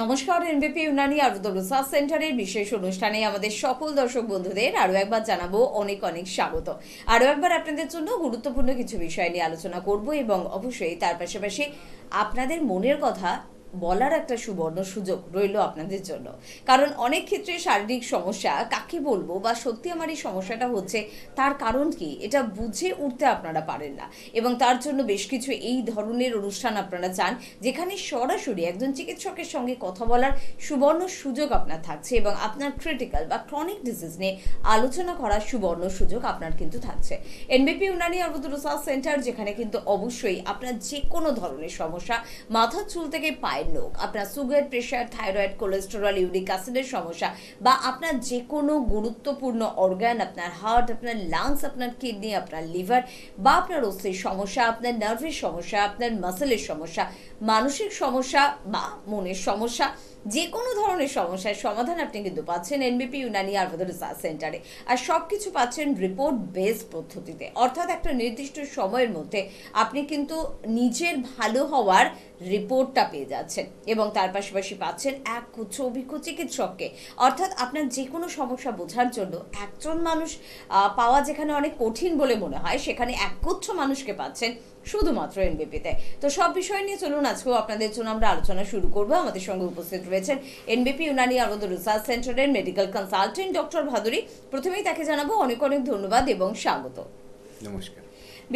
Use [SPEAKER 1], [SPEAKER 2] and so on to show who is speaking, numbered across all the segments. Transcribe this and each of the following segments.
[SPEAKER 1] নমস্কার, এনবিপি ইউনানি আয়ুর্বেদ রিসার্চ সেন্টারের বিশেষ অনুষ্ঠানে আমাদের সকল দর্শক বন্ধুদের আরো একবার জানাবো অনেক অনেক স্বাগত। আরো একবার আপনাদের জন্য গুরুত্বপূর্ণ কিছু বিষয় নিয়ে আলোচনা করব এবং অবশ্যই তার পাশাপাশি আপনাদের মনের কথা বলার একটা সুবর্ণ সুযোগ রইল আপনাদের জন্য। কারণ অনেক ক্ষেত্রে শারীরিক সমস্যা কাকে বলবো বা সত্যি আমার এই সমস্যাটা হচ্ছে তার কারণ কি এটা বুঝে উঠতে আপনারা পারেন না, এবং তার জন্য বেশ কিছু এই ধরনের অনুষ্ঠান আপনারা চান যেখানে সরাসরি একজন চিকিৎসকের সঙ্গে কথা বলার সুবর্ণ সুযোগ আপনার থাকছে এবং আপনার ক্রিটিক্যাল বা ক্রনিক ডিজিজ নিয়ে আলোচনা করার সুবর্ণ সুযোগ আপনার কিন্তু থাকছে। এনবিপি ইউনানি আয়ুর্বেদ রিসার্চ সেন্টার, যেখানে কিন্তু অবশ্যই আপনার যে কোনো ধরনের সমস্যা, মাথার চুল থেকে পায়ের নখ, আপনার sugar, pressure, thyroid, cholesterol, uric অ্যাসিডের সমস্যা, বা আপনার যে কোনো গুরুত্বপূর্ণ অর্গান, আপনার হার্ট, আপনার লাংস, আপনার কিডনি, আপনার লিভার, বা আপনার অস্থির সমস্যা, আপনার নার্ভের সমস্যা, আপনার মাসেলের সমস্যা, মানসিক সমস্যা বা মনের সমস্যা, যে কোনো ধরনের সমস্যার সমাধান আপনি কিন্তু পাচ্ছেন এনবিপি ইউনানি আয়ুর্বেদ রিসার্চ সেন্টারে। আর সব কিছু পাচ্ছেন রিপোর্ট বেসড পদ্ধতিতে, অর্থাৎ একটা নির্দিষ্ট সময়ের মধ্যে আপনি কিন্তু নিজের ভালো হওয়ার রিপোর্টটা পেয়ে যাচ্ছেন এবং তার পাশাপাশি পাচ্ছেন এক গুচ্ছ অভিজ্ঞ চিকিৎসককে। অর্থাৎ আপনার যে কোনো সমস্যা বোঝার জন্য একজন মানুষ পাওয়া যেখানে অনেক কঠিন বলে মনে হয়, সেখানে একগুচ্ছ মানুষকে পাচ্ছেন শুধুমাত্র এনবিপিতে। তো সব বিষয় নিয়ে চলুন আজকেও আপনাদের জন্য আমরা আলোচনা শুরু করব। আমাদের সঙ্গে উপস্থিত রয়েছেন এনবিপি ইউনানি আয়ুর্বেদ রিসার্চ সেন্টারের মেডিকেল কনসালটেন্ট ডক্টর ভাদুরী। প্রথমেই তাকে জানাবো অনেক অনেক ধন্যবাদ এবং স্বাগত।
[SPEAKER 2] নমস্কার।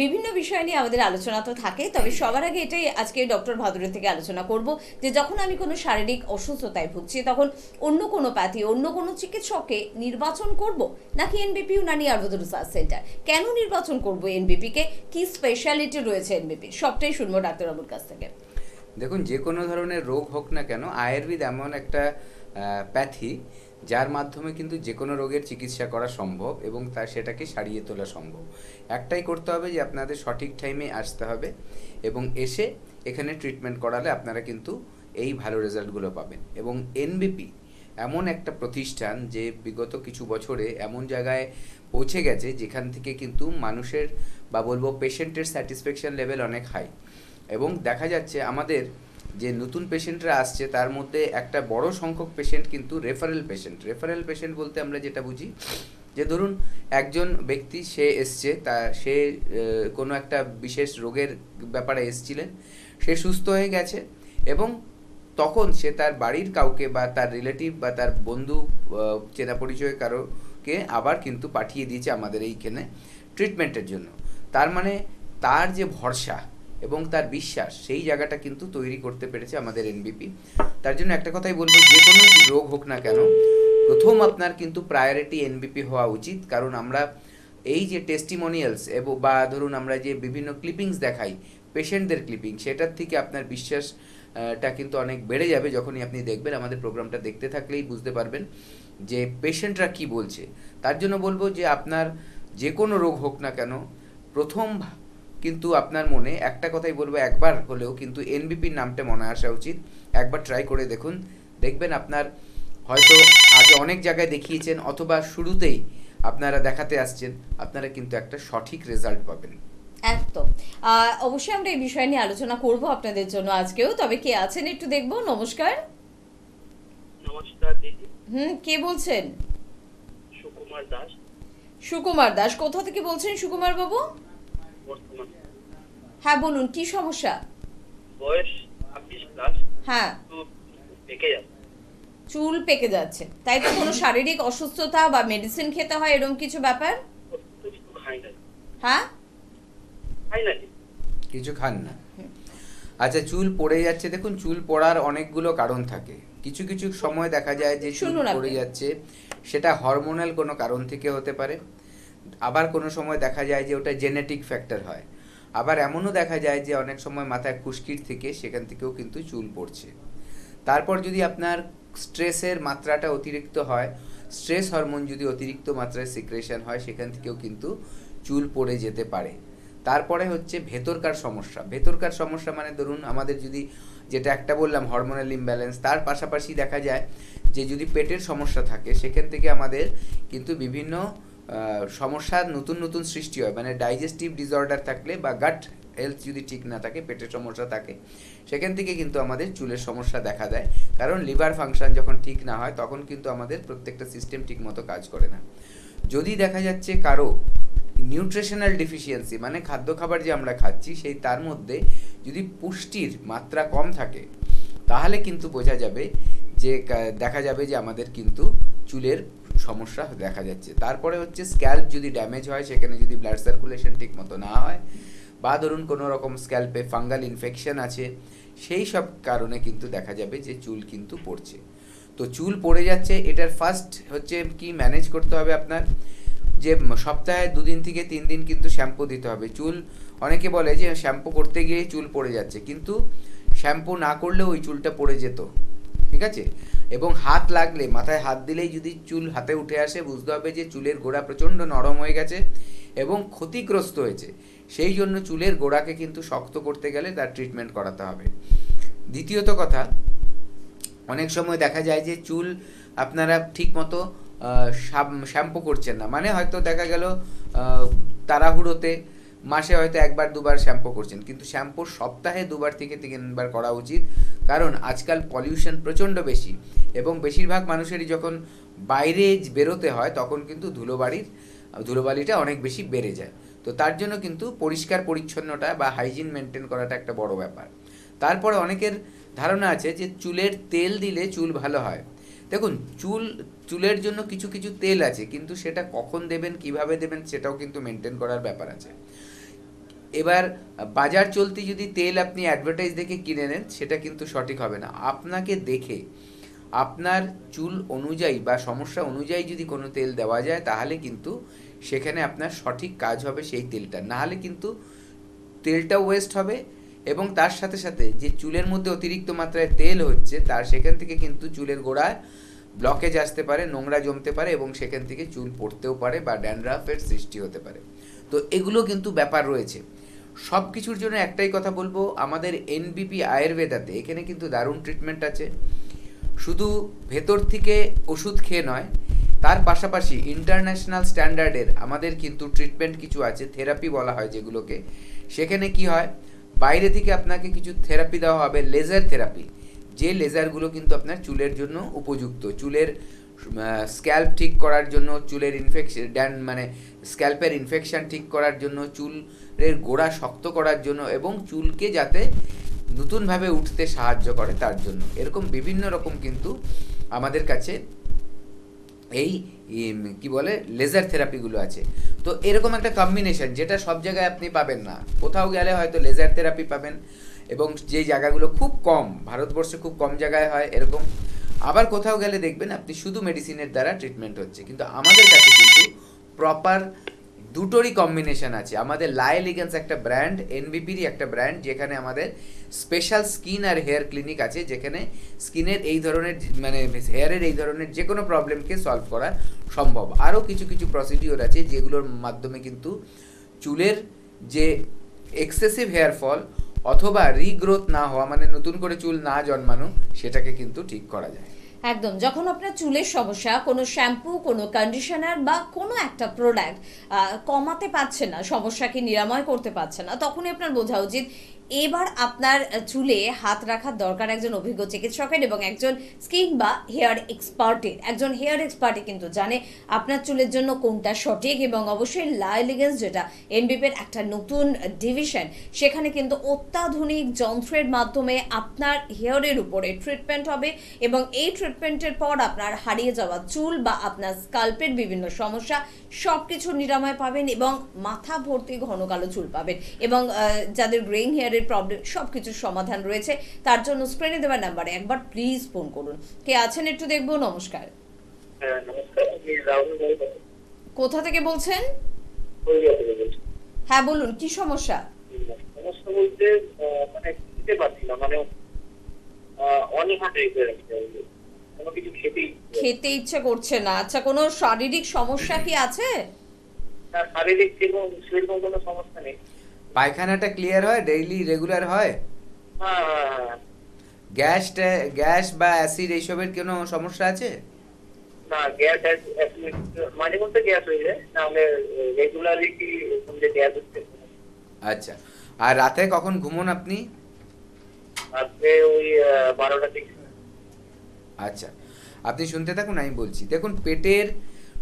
[SPEAKER 1] বিভিন্ন বিষয় নিয়ে আমাদের আলোচনা তো থাকে, তবে সবার আগে এটাই আজকে ডক্টর ভাদুরী থেকে আলোচনা করব যে যখন আমি কোনো শারীরিক অসুস্থতায় ভুগছি তখন অন্য কোনো প্যাথি, অন্য কোনো চিকিৎসককে নির্বাচন করব নাকি এনবিপি ইউনানি আয়ুর্বেদ রিসার্চ সেন্টার? কেন নির্বাচন করব এনবিপিকে? কি স্পেশালিটি রয়েছে এনবিপির? সবটাই শুনবো ডাক্তারবাবুর কাছ থেকে।
[SPEAKER 2] দেখুন, যে কোনো ধরনের রোগ হোক না কেন, আয়ুর্বেদ এমন একটা প্যাথি যার মাধ্যমে কিন্তু যে কোনো রোগের চিকিৎসা করা সম্ভব এবং সেটাকে সারিয়ে তোলা সম্ভব। একটাই করতে হবে যে আপনাদের সঠিক টাইমে আসতে হবে এবং এসে এখানে ট্রিটমেন্ট করালে আপনারা কিন্তু এই ভালো রেজাল্টগুলো পাবেন। এবং এনবিপি এমন একটা প্রতিষ্ঠান যে বিগত কিছু বছরে এমন জায়গায় পৌঁছে গেছে যেখান থেকে কিন্তু মানুষের বা বলবো পেশেন্টের স্যাটিসফ্যাকশন লেভেল অনেক হাই। এবং দেখা যাচ্ছে আমাদের যে নতুন পেশেন্টরা আসছে তার মধ্যে একটা বড় সংখ্যক পেশেন্ট কিন্তু রেফারেল পেশেন্ট। রেফারেল পেশেন্ট বলতে আমরা যেটা বুঝি যে ধরুন একজন ব্যক্তি সে এসছে, সে কোনো একটা বিশেষ রোগের ব্যাপারে এসছিলেন, সে সুস্থ হয়ে গেছে এবং তখন সে তার বাড়ির কাউকে বা তার রিলেটিভ বা তার বন্ধু চেনা পরিচয় কারোকে আবার কিন্তু পাঠিয়ে দিয়েছে আমাদের এইখানে ট্রিটমেন্টের জন্য। তার মানে তার যে ভরসা এবং তার বিশ্বাস, সেই জায়গাটা কিন্তু তৈরি করতে পেরেছে আমাদের এনবিপি। তার জন্য একটা কথাই বলবো, যে কোনো রোগ হোক না কেন প্রথম আপনার কিন্তু প্রায়োরিটি এনবিপি হওয়া উচিত। কারণ আমরা এই যে টেস্টিমোনিয়ালস এবং বা ধরুন আমরা যে বিভিন্ন ক্লিপিংস দেখাই, পেশেন্টদের ক্লিপিং, সেটার থেকে আপনার বিশ্বাসটা কিন্তু অনেক বেড়ে যাবে যখনই আপনি দেখবেন। আমাদের প্রোগ্রামটা দেখতে থাকলেই বুঝতে পারবেন যে পেশেন্টরা কি বলছে। তার জন্য বলবো যে আপনার যে কোনো রোগ হোক না কেন প্রথম কিন্তু আপনার মনে একটা কথাই বলবো, একবার হলেও কিন্তু এনবিপির নামটা মনে আসা উচিত। একবার ট্রাই করে দেখুন, দেখবেন আপনার হয়তো আগে অনেক জায়গায় দেখিয়েছেন অথবা শুরুতেই আপনারা দেখাতে আসছেন, আপনারা কিন্তু একটা সঠিক রেজাল্ট পাবেন।
[SPEAKER 1] একদম। অবশ্যই আমরা এই বিষয় নিয়ে আলোচনা করব আপনাদের জন্য আজকেও। তবে কে আছেন একটু দেখবো। নমস্কার।
[SPEAKER 3] নমস্কার দিদি।
[SPEAKER 1] কে বলছেন?
[SPEAKER 3] সুকুমার দাস।
[SPEAKER 1] সুকুমার দাস, কোথা থেকে বলছেন সুকুমার বাবু?
[SPEAKER 3] বর্তমান।
[SPEAKER 1] হ্যাঁ বলুন, কি সমস্যা?
[SPEAKER 3] বয়স 26 প্লাস।
[SPEAKER 1] হ্যাঁ,
[SPEAKER 3] পেকে যাচ্ছে।
[SPEAKER 1] চুল পেকে যাচ্ছে, তাই তো? কোনো শারীরিক অসুস্থতা বা মেডিসিন খেতে হয় এরকম কিছু ব্যাপার?
[SPEAKER 3] খাই না।
[SPEAKER 1] হ্যাঁ,
[SPEAKER 3] খাই না,
[SPEAKER 2] কিছু খান না। আচ্ছা, চুল পড়ে যাচ্ছে। দেখুন, চুল পড়ার অনেকগুলো কারণ থাকে। কিছু কিছু সময় দেখা যায় যে চুল পড়ে যাচ্ছে সেটা হরমোনাল কোনো কারণ থেকে হতে পারে। আবার কোনো সময় দেখা যায় যে ওটা জেনেটিক ফ্যাক্টর হয়। আবার এমনও দেখা যায় যে অনেক সময় মাথায় খুশকির থেকে সেখান থেকেও কিন্তু চুল পড়ছে। তারপর যদি আপনার স্ট্রেসের মাত্রাটা অতিরিক্ত হয় স্ট্রেস হরমোন যদি অতিরিক্ত মাত্রায় সিক্রেশন হয় সেখান থেকেও কিন্তু চুল পড়ে যেতে পারে। তারপরে হচ্ছে ভেতরকার সমস্যা মানে ধরুন আমাদের যদি যেটা একটা বললাম হরমোনাল ইমব্যালেন্স, তার পাশাপাশি দেখা যায় যে যদি পেটের সমস্যা থাকে সেখান থেকে আমাদের কিন্তু বিভিন্ন সমস্যার নতুন সৃষ্টি হয়, মানে ডাইজেস্টিভ ডিসঅর্ডার থাকলে বা গাট হেলথ যদি ঠিক না থাকে, পেটের সমস্যা থাকে, সেখান থেকে কিন্তু আমাদের চুলের সমস্যা দেখা দেয়। কারণ লিভার ফাংশন যখন ঠিক না হয় তখন কিন্তু আমাদের প্রত্যেকটা সিস্টেম ঠিক মতো কাজ করে না। যদি দেখা যাচ্ছে কারো নিউট্রিশনাল ডেফিসিয়েন্সি মানে খাদ্য খাবার যে আমরা খাচ্ছি সেই তার মধ্যে যদি পুষ্টির মাত্রা কম থাকে তাহলে কিন্তু বোঝা যাবে যে দেখা যাবে যে আমাদের কিন্তু চুলের সমস্যা দেখা যাচ্ছে। তারপরে হচ্ছে স্ক্যাল্প যদি ড্যামেজ হয়, সেখানে যদি ব্লাড সার্কুলেশন ঠিক মতো না হয়, বা ধরুন কোনো রকম স্ক্যাল্পে ফাঙ্গাল ইনফেকশন আছে, সেই সব কারণে কিন্তু দেখা যাবে যে চুল কিন্তু পড়ছে। তো চুল পড়ে যাচ্ছে, এটার ফার্স্ট হচ্ছে কি ম্যানেজ করতে হবে আপনার, যে সপ্তাহে 2 দিন থেকে 3 দিন কিন্তু শ্যাম্পু দিতে হবে। চুল অনেকে বলে যে শ্যাম্পু করতে গিয়ে চুল পড়ে যাচ্ছে, কিন্তু শ্যাম্পু না করলেও ওই চুলটা পড়ে যেত, ঠিক আছে। এবং হাত লাগলে, মাথায় হাত দিলেই যদি চুল হাতে উঠে আসে, বুঝতে হবে যে চুলের গোড়া প্রচণ্ড নরম হয়ে গেছে এবং ক্ষতিগ্রস্ত হয়েছে। সেই জন্য চুলের গোড়াকে কিন্তু শক্ত করতে গেলে তার ট্রিটমেন্ট করাতে হবে। দ্বিতীয়ত কথা, অনেক সময় দেখা যায় যে চুল আপনারা ঠিক মতো শ্যাম্পু করছেন না, মানে হয়তো দেখা গেল তাড়াহুড়োতে মাসে হয়তো 1-2 শ্যাম্পু করছেন, কিন্তু শ্যাম্পু সপ্তাহে 2 থেকে 3 করা উচিত। কারণ আজকাল পলিউশন প্রচণ্ড বেশি এবং বেশিরভাগ মানুষেরই যখন বাইরে বেরোতে হয় তখন কিন্তু ধুলোবালিটা অনেক বেশি বেড়ে যায়। তো তার জন্য কিন্তু পরিষ্কার পরিচ্ছন্নতা বা হাইজিন মেনটেন করাটা একটা বড় ব্যাপার। তারপরে অনেকের ধারণা আছে যে চুলের তেল দিলে চুল ভালো হয়। দেখুন, চুলের জন্য কিছু তেল আছে, কিন্তু সেটা কখন দেবেন, কিভাবে দেবেন, সেটাও কিন্তু মেনটেন করার ব্যাপার আছে। এবার বাজার চলতি যদি তেল আপনি অ্যাডভার্টাইজ দেখে কিনে নেন, সেটা কিন্তু সঠিক হবে না। আপনাকে দেখে আপনার চুল অনুযায়ী বা সমস্যা অনুযায়ী যদি কোনো তেল দেওয়া যায়, তাহলে কিন্তু সেখানে আপনার সঠিক কাজ হবে সেই তেলটা। নাহলে কিন্তু তেলটাও ওয়েস্ট হবে এবং তার সাথে সাথে যে চুলের মধ্যে অতিরিক্ত মাত্রায় তেল হচ্ছে, তার সেখান থেকে কিন্তু চুলের গোড়ায় ব্লকেজ আসতে পারে, নোংরা জমতে পারে এবং সেখান থেকে চুল পড়তেও পারে বা ড্যান্ড্রাফের সৃষ্টি হতে পারে। তো এগুলো কিন্তু ব্যাপার রয়েছে। সব কিছুর জন্য একটাই কথা বলবো, আমাদের এনবিপি আয়ুর্বেদাতে এখানে কিন্তু দারুণ ট্রিটমেন্ট আছে। শুধু ভেতর থেকে ওষুধ খেয়ে নয়, তার পাশাপাশি ইন্টারন্যাশনাল স্ট্যান্ডার্ডের আমাদের কিন্তু ট্রিটমেন্ট কিছু আছে, থেরাপি বলা হয় যেগুলোকে। সেখানে কি হয়, বাইরে থেকে আপনাকে কিছু থেরাপি দেওয়া হবে, লেজার থেরাপি, যে লেজারগুলো কিন্তু আপনার চুলের জন্য উপযুক্ত। চুলের স্ক্যাল্প ঠিক করার জন্য, চুলের স্ক্যাল্পের ইনফেকশন ঠিক করার জন্য, চুলের গোড়া শক্ত করার জন্য এবং চুলকে যাতে নতুনভাবে উঠতে সাহায্য করে তার জন্য। এরকম বিভিন্ন রকম কিন্তু আমাদের কাছে এই কি বলে লেজার থেরাপিগুলো আছে। তো এরকম একটা কম্বিনেশন, যেটা সব জায়গায় আপনি পাবেন না। কোথাও গেলে হয়তো লেজার থেরাপি পাবেন এবং যে জায়গাগুলো খুব কম, ভারতবর্ষে খুব কম জায়গায় হয় এরকম। আবার কোথাও গেলে দেখবেন আপনি শুধু মেডিসিনের দ্বারা ট্রিটমেন্ট হচ্ছে। কিন্তু আমাদের কাছে কিন্তু প্রপার দুটোরই কম্বিনেশন আছে। আমাদের লা এলিগ্যান্স একটা ব্র্যান্ড, এনবিপিরই একটা ব্র্যান্ড, যেখানে আমাদের স্পেশাল স্কিন আর হেয়ার ক্লিনিক আছে, যেখানে স্কিনের এই ধরনের হেয়ারের এই ধরনের যে কোনো প্রবলেমকে সলভ করা সম্ভব। আরও কিছু প্রসিডিওর আছে যেগুলোর মাধ্যমে কিন্তু চুলের যে এক্সেসিভ হেয়ার ফল অথবা রিগ্রোথ না হওয়া, মানে নতুন করে চুল না জন্মানো, সেটাকে কিন্তু ঠিক করা যায়।
[SPEAKER 1] একদম। যখন আপনার চুলের সমস্যা, কোনো শ্যাম্পু, কোনো কন্ডিশনার বা কোনো একটা প্রোডাক্ট কমাতে পারছে না, সমস্যাকে নিরাময় করতে পারছে না, তখনই আপনার বোঝা উচিত এবার আপনার চুলে হাত রাখার দরকার একজন অভিজ্ঞ চিকিৎসকের এবং একজন স্কিন বা হেয়ার এক্সপার্টের। একজন হেয়ার এক্সপার্টে কিন্তু জানে আপনার চুলের জন্য কোনটা সঠিক। এবং অবশ্যই লা এলিগ্যান্স, যেটা এনবিপির একটা নতুন ডিভিশন, সেখানে কিন্তু অত্যাধুনিক যন্ত্রের মাধ্যমে আপনার হেয়ারের উপরে ট্রিটমেন্ট হবে এবং এই ট্রিটমেন্টের পর আপনার হারিয়ে যাওয়া চুল বা আপনার স্কাল্পের বিভিন্ন সমস্যা সব কিছু নিরাময় পাবেন এবং মাথা ভর্তি ঘন কালো চুল পাবেন। এবং যাদের গ্রেইং হেয়ারের প্রবলেম, সব কিছুর সমাধান রয়েছে। তার জন্য স্ক্রিনে দেওয়া নাম্বারে একবার প্লিজ ফোন করুন। কে আছেন একটু দেখবো। নমস্কার।
[SPEAKER 3] নমস্কার, আমি রাহুল বলছি।
[SPEAKER 1] কোথা থেকে বলছেন?
[SPEAKER 3] হলদিয়া থেকে বলছি।
[SPEAKER 1] হ্যাঁ বলুন, কি সমস্যা?
[SPEAKER 3] সমস্যা বলতে মানে বুঝতে পারছি না, মানে অনীহা টাইপের একটা কোনো কিছু খেতেই
[SPEAKER 1] খেতে ইচ্ছে করছে না। আচ্ছা, কোনো শারীরিক সমস্যা কি আছে?
[SPEAKER 3] না, শারীরিক সেরকম কোনো সমস্যা নেই।
[SPEAKER 2] পায়খানাটা ক্লিয়ার হয়, ডেইলি রেগুলার হয়?
[SPEAKER 3] হ্যাঁ হ্যাঁ হ্যাঁ।
[SPEAKER 2] গ্যাস বা অ্যাসিড এইসবের কোনো সমস্যা আছে?
[SPEAKER 3] না, গ্যাস মাঝে মধ্যে গ্যাস হয়ে যায়, নাহলে রেগুলারলি কি যে গ্যাস হচ্ছে।
[SPEAKER 2] আচ্ছা, আর রাতে কখন ঘুমোন আপনি?
[SPEAKER 3] রাত্রে ওই 12টা থেকে।
[SPEAKER 2] আচ্ছা, আপনি শুনতে থাকুন, আমি বলছি। দেখুন, পেটের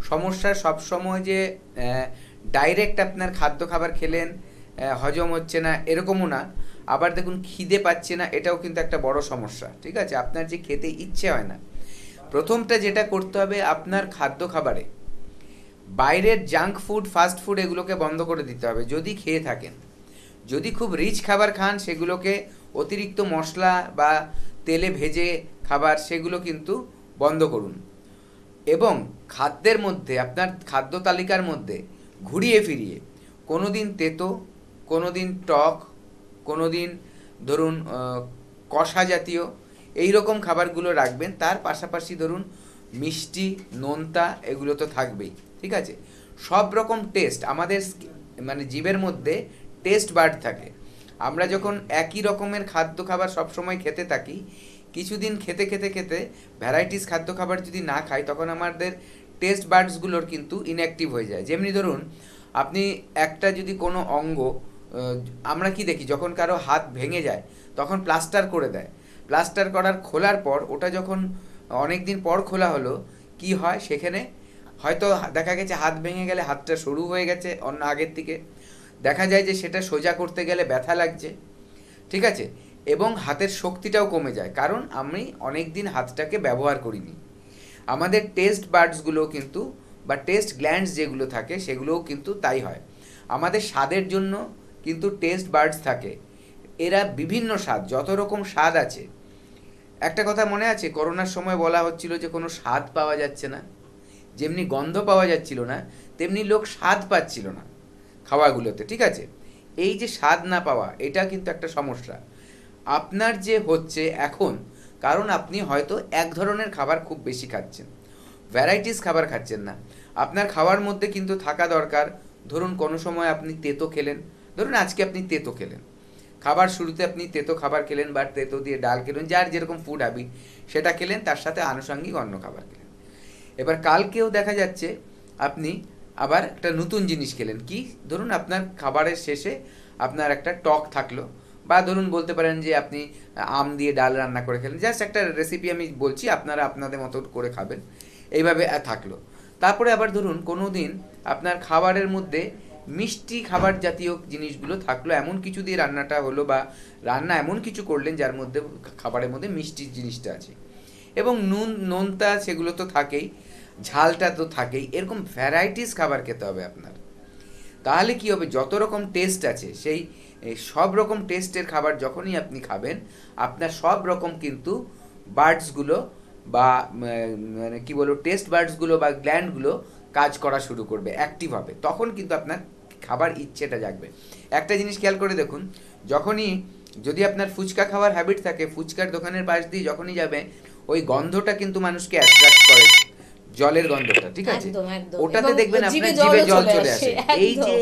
[SPEAKER 2] সমস্যা সবসময় যে ডাইরেক্ট আপনার খাদ্য খাবার খেলেন হজম হচ্ছে না এরকমও না। আবার দেখুন, খিদে পাচ্ছে না, এটাও কিন্তু একটা বড় সমস্যা। ঠিক আছে, আপনার যে খেতে ইচ্ছে হয় না। প্রথমটা যেটা করতে হবে, আপনার খাদ্য খাবারে বাইরের জাঙ্ক ফুড, ফাস্ট ফুড এগুলোকে বন্ধ করে দিতে হবে যদি খেয়ে থাকেন। যদি খুব রিচ খাবার খান, সেগুলোকে অতিরিক্ত মশলা বা তেলে ভেজে খাবার, সেগুলো কিন্তু বন্ধ করুন। এবং খাদ্যের মধ্যে, আপনার খাদ্য তালিকার মধ্যে ঘুরিয়ে ফিরিয়ে কোনো দিন তেতো, কোনো দিন টক, কোনো দিন ধরুন কষা জাতীয় এই রকম খাবারগুলো রাখবেন। তার পাশাপাশি ধরুন মিষ্টি, নোনতা এগুলো তো থাকবেই। ঠিক আছে, সব রকম টেস্ট আমাদের মানে জীবের মধ্যে টেস্ট বার্ড থাকে। আমরা যখন একই রকমের খাদ্য খাবার সবসময় খেতে থাকি, কিছুদিন খেতে খেতে খেতে ভ্যারাইটিস খাদ্য খাবার যদি না খাই, তখন আমাদের টেস্ট বার্ডসগুলোর কিন্তু ইনঅ্যাক্টিভ হয়ে যায়। যেমনি ধরুন, আপনি একটা যদি কোনো অঙ্গ, আমরা কি দেখি, যখন কারো হাত ভেঙে যায় তখন প্লাস্টার করে দেয়। প্লাস্টার করার খোলার পর ওটা যখন অনেক দিন পর খোলা হলো, কি হয় সেখানে হয়তো দেখা গেছে হাত ভেঙে গেলে হাতটা সরু হয়ে গেছে অন্য আগের থেকে, দেখা যায় যে সেটা সোজা করতে গেলে ব্যথা লাগছে। ঠিক আছে, এবং হাতের শক্তিটাও কমে যায়, কারণ আমি অনেক দিন হাতটাকে ব্যবহার করিনি। আমাদের টেস্ট বার্ডসগুলো কিন্তু, বা টেস্ট গ্ল্যান্ডস যেগুলো থাকে, সেগুলোও কিন্তু তাই হয়। আমাদের স্বাদের জন্য কিন্তু টেস্ট বার্ডস থাকে। এরা বিভিন্ন স্বাদ, যত রকম স্বাদ আছে। একটা কথা মনে আছে, করোনার সময় বলা হচ্ছিল যে কোনো স্বাদ পাওয়া যাচ্ছে না। যেমনি গন্ধ পাওয়া যাচ্ছিল না, তেমনি লোক স্বাদ পাচ্ছিল না খাওয়াগুলোতে। ঠিক আছে, এই যে স্বাদ না পাওয়া, এটা কিন্তু একটা সমস্যা আপনার যে হচ্ছে এখন। কারণ আপনি হয়তো এক ধরনের খাবার খুব বেশি খাচ্ছেন, ভ্যারাইটিস খাবার খাচ্ছেন না। আপনার খাওয়ার মধ্যে কিন্তু থাকা দরকার, ধরুন কোনো সময় আপনি তেতো খেলেন, ধরুন আজকে আপনি তেতো খেলেন, খাবার শুরুতে আপনি তেতো খাবার খেলেন বা তেতো দিয়ে ডাল খেলেন, যার যেরকম ফুড হ্যাবিট সেটা খেলেন, তার সাথে আনুষঙ্গিক অন্য খাবার খেলেন। এবার কালকেও দেখা যাচ্ছে আপনি আবার একটা নতুন জিনিস খেলেন। কি, ধরুন আপনার খাবারের শেষে আপনার একটা টক থাকলো, বা ধরুন বলতে পারেন যে আপনি আম দিয়ে ডাল রান্না করে খেলেন। জাস্ট একটা রেসিপি আমি বলছি, আপনারা আপনাদের মতো করে খাবেন, এইভাবে থাকলো। তারপরে আবার ধরুন কোনো দিন আপনার খাবারের মধ্যে মিষ্টি খাবার জাতীয় জিনিসগুলো থাকলো, এমন কিছু দিয়ে রান্নাটা হলো, বা রান্না এমন কিছু করলেন যার মধ্যে খাবারের মধ্যে মিষ্টি জিনিসটা আছে, এবং নোনতা সেগুলো তো থাকেই, ঝালটা তো থাকেই। এরকম ভ্যারাইটিস খাবার খেতে হবে আপনার। তাহলে কি হবে, যত রকম টেস্ট আছে সেই সব রকম টেস্টের খাবার যখনই আপনি খাবেন, আপনার সব রকম কিন্তু বার্ডসগুলো বা মানে কি বলবো, টেস্ট বার্ডসগুলো বা গ্ল্যান্ডগুলো কাজ করা শুরু করবে, অ্যাক্টিভ হবে। তখন কিন্তু আপনার খাবার ইচ্ছেটা জাগবে। একটা জিনিস খেয়াল করে দেখুন, যখনই যদি আপনার ফুচকা খাওয়ার হ্যাবিট থাকে, ফুচকার দোকানের পাশ দিয়ে যখনই যাবে, ওই গন্ধটা কিন্তু মানুষকে অ্যাট্রাক্ট করে, জলের গন্ধটা। ঠিক আছে,
[SPEAKER 1] একদম, একদম।
[SPEAKER 2] ওটাতে
[SPEAKER 1] এবং
[SPEAKER 2] দেখবেন
[SPEAKER 1] জিভে
[SPEAKER 2] আপনার জিভে
[SPEAKER 1] জলও
[SPEAKER 2] জল
[SPEAKER 1] চলে
[SPEAKER 2] চলে
[SPEAKER 1] আসে,
[SPEAKER 2] আসে। এই
[SPEAKER 1] একদম।
[SPEAKER 2] যে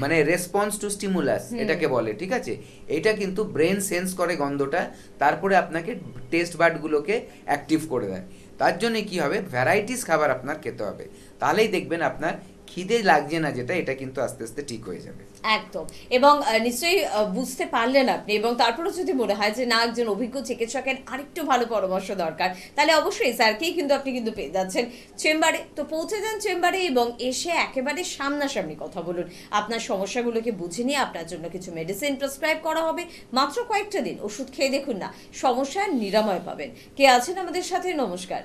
[SPEAKER 2] মানে রেসপন্স টু স্টিমুলাস এটাকে বলে। ঠিক আছে, এটা কিন্তু ব্রেন সেন্স করে গন্ধটা, তারপরে আপনাকে টেস্ট বার্ডগুলোকে অ্যাক্টিভ করে দেয়। তার জন্য কি হবে, ভ্যারাইটিস খাবার আপনার খেতে হবে। তাহলেই দেখবেন আপনার খিদে লাগছে না, যেটা এটা কিন্তু আস্তে আস্তে ঠিক হয়ে যাবে।
[SPEAKER 1] একদম। এবং নিশ্চয়ই বুঝতে পারলেন আপনি। এবং তারপরে যদি মনে হয় যে না, একজন অভিজ্ঞ চিকিৎসকের আরেকটু ভালো পরামর্শ দরকার, তাহলে অবশ্যই স্যারকেই কিন্তু আপনি কিন্তু পেয়ে যাচ্ছেন চেম্বারে। তো পৌঁছে যান চেম্বারে এবং এসে একেবারে সামনাসামনি কথা বলুন। আপনার সমস্যাগুলোকে বুঝে নিয়ে আপনার জন্য কিছু মেডিসিন প্রেসক্রাইব করা হবে। মাত্র কয়েকটা দিন ওষুধ খেয়ে দেখুন না, সমস্যার নিরাময় পাবেন। কে আছেন আমাদের সাথে? নমস্কার।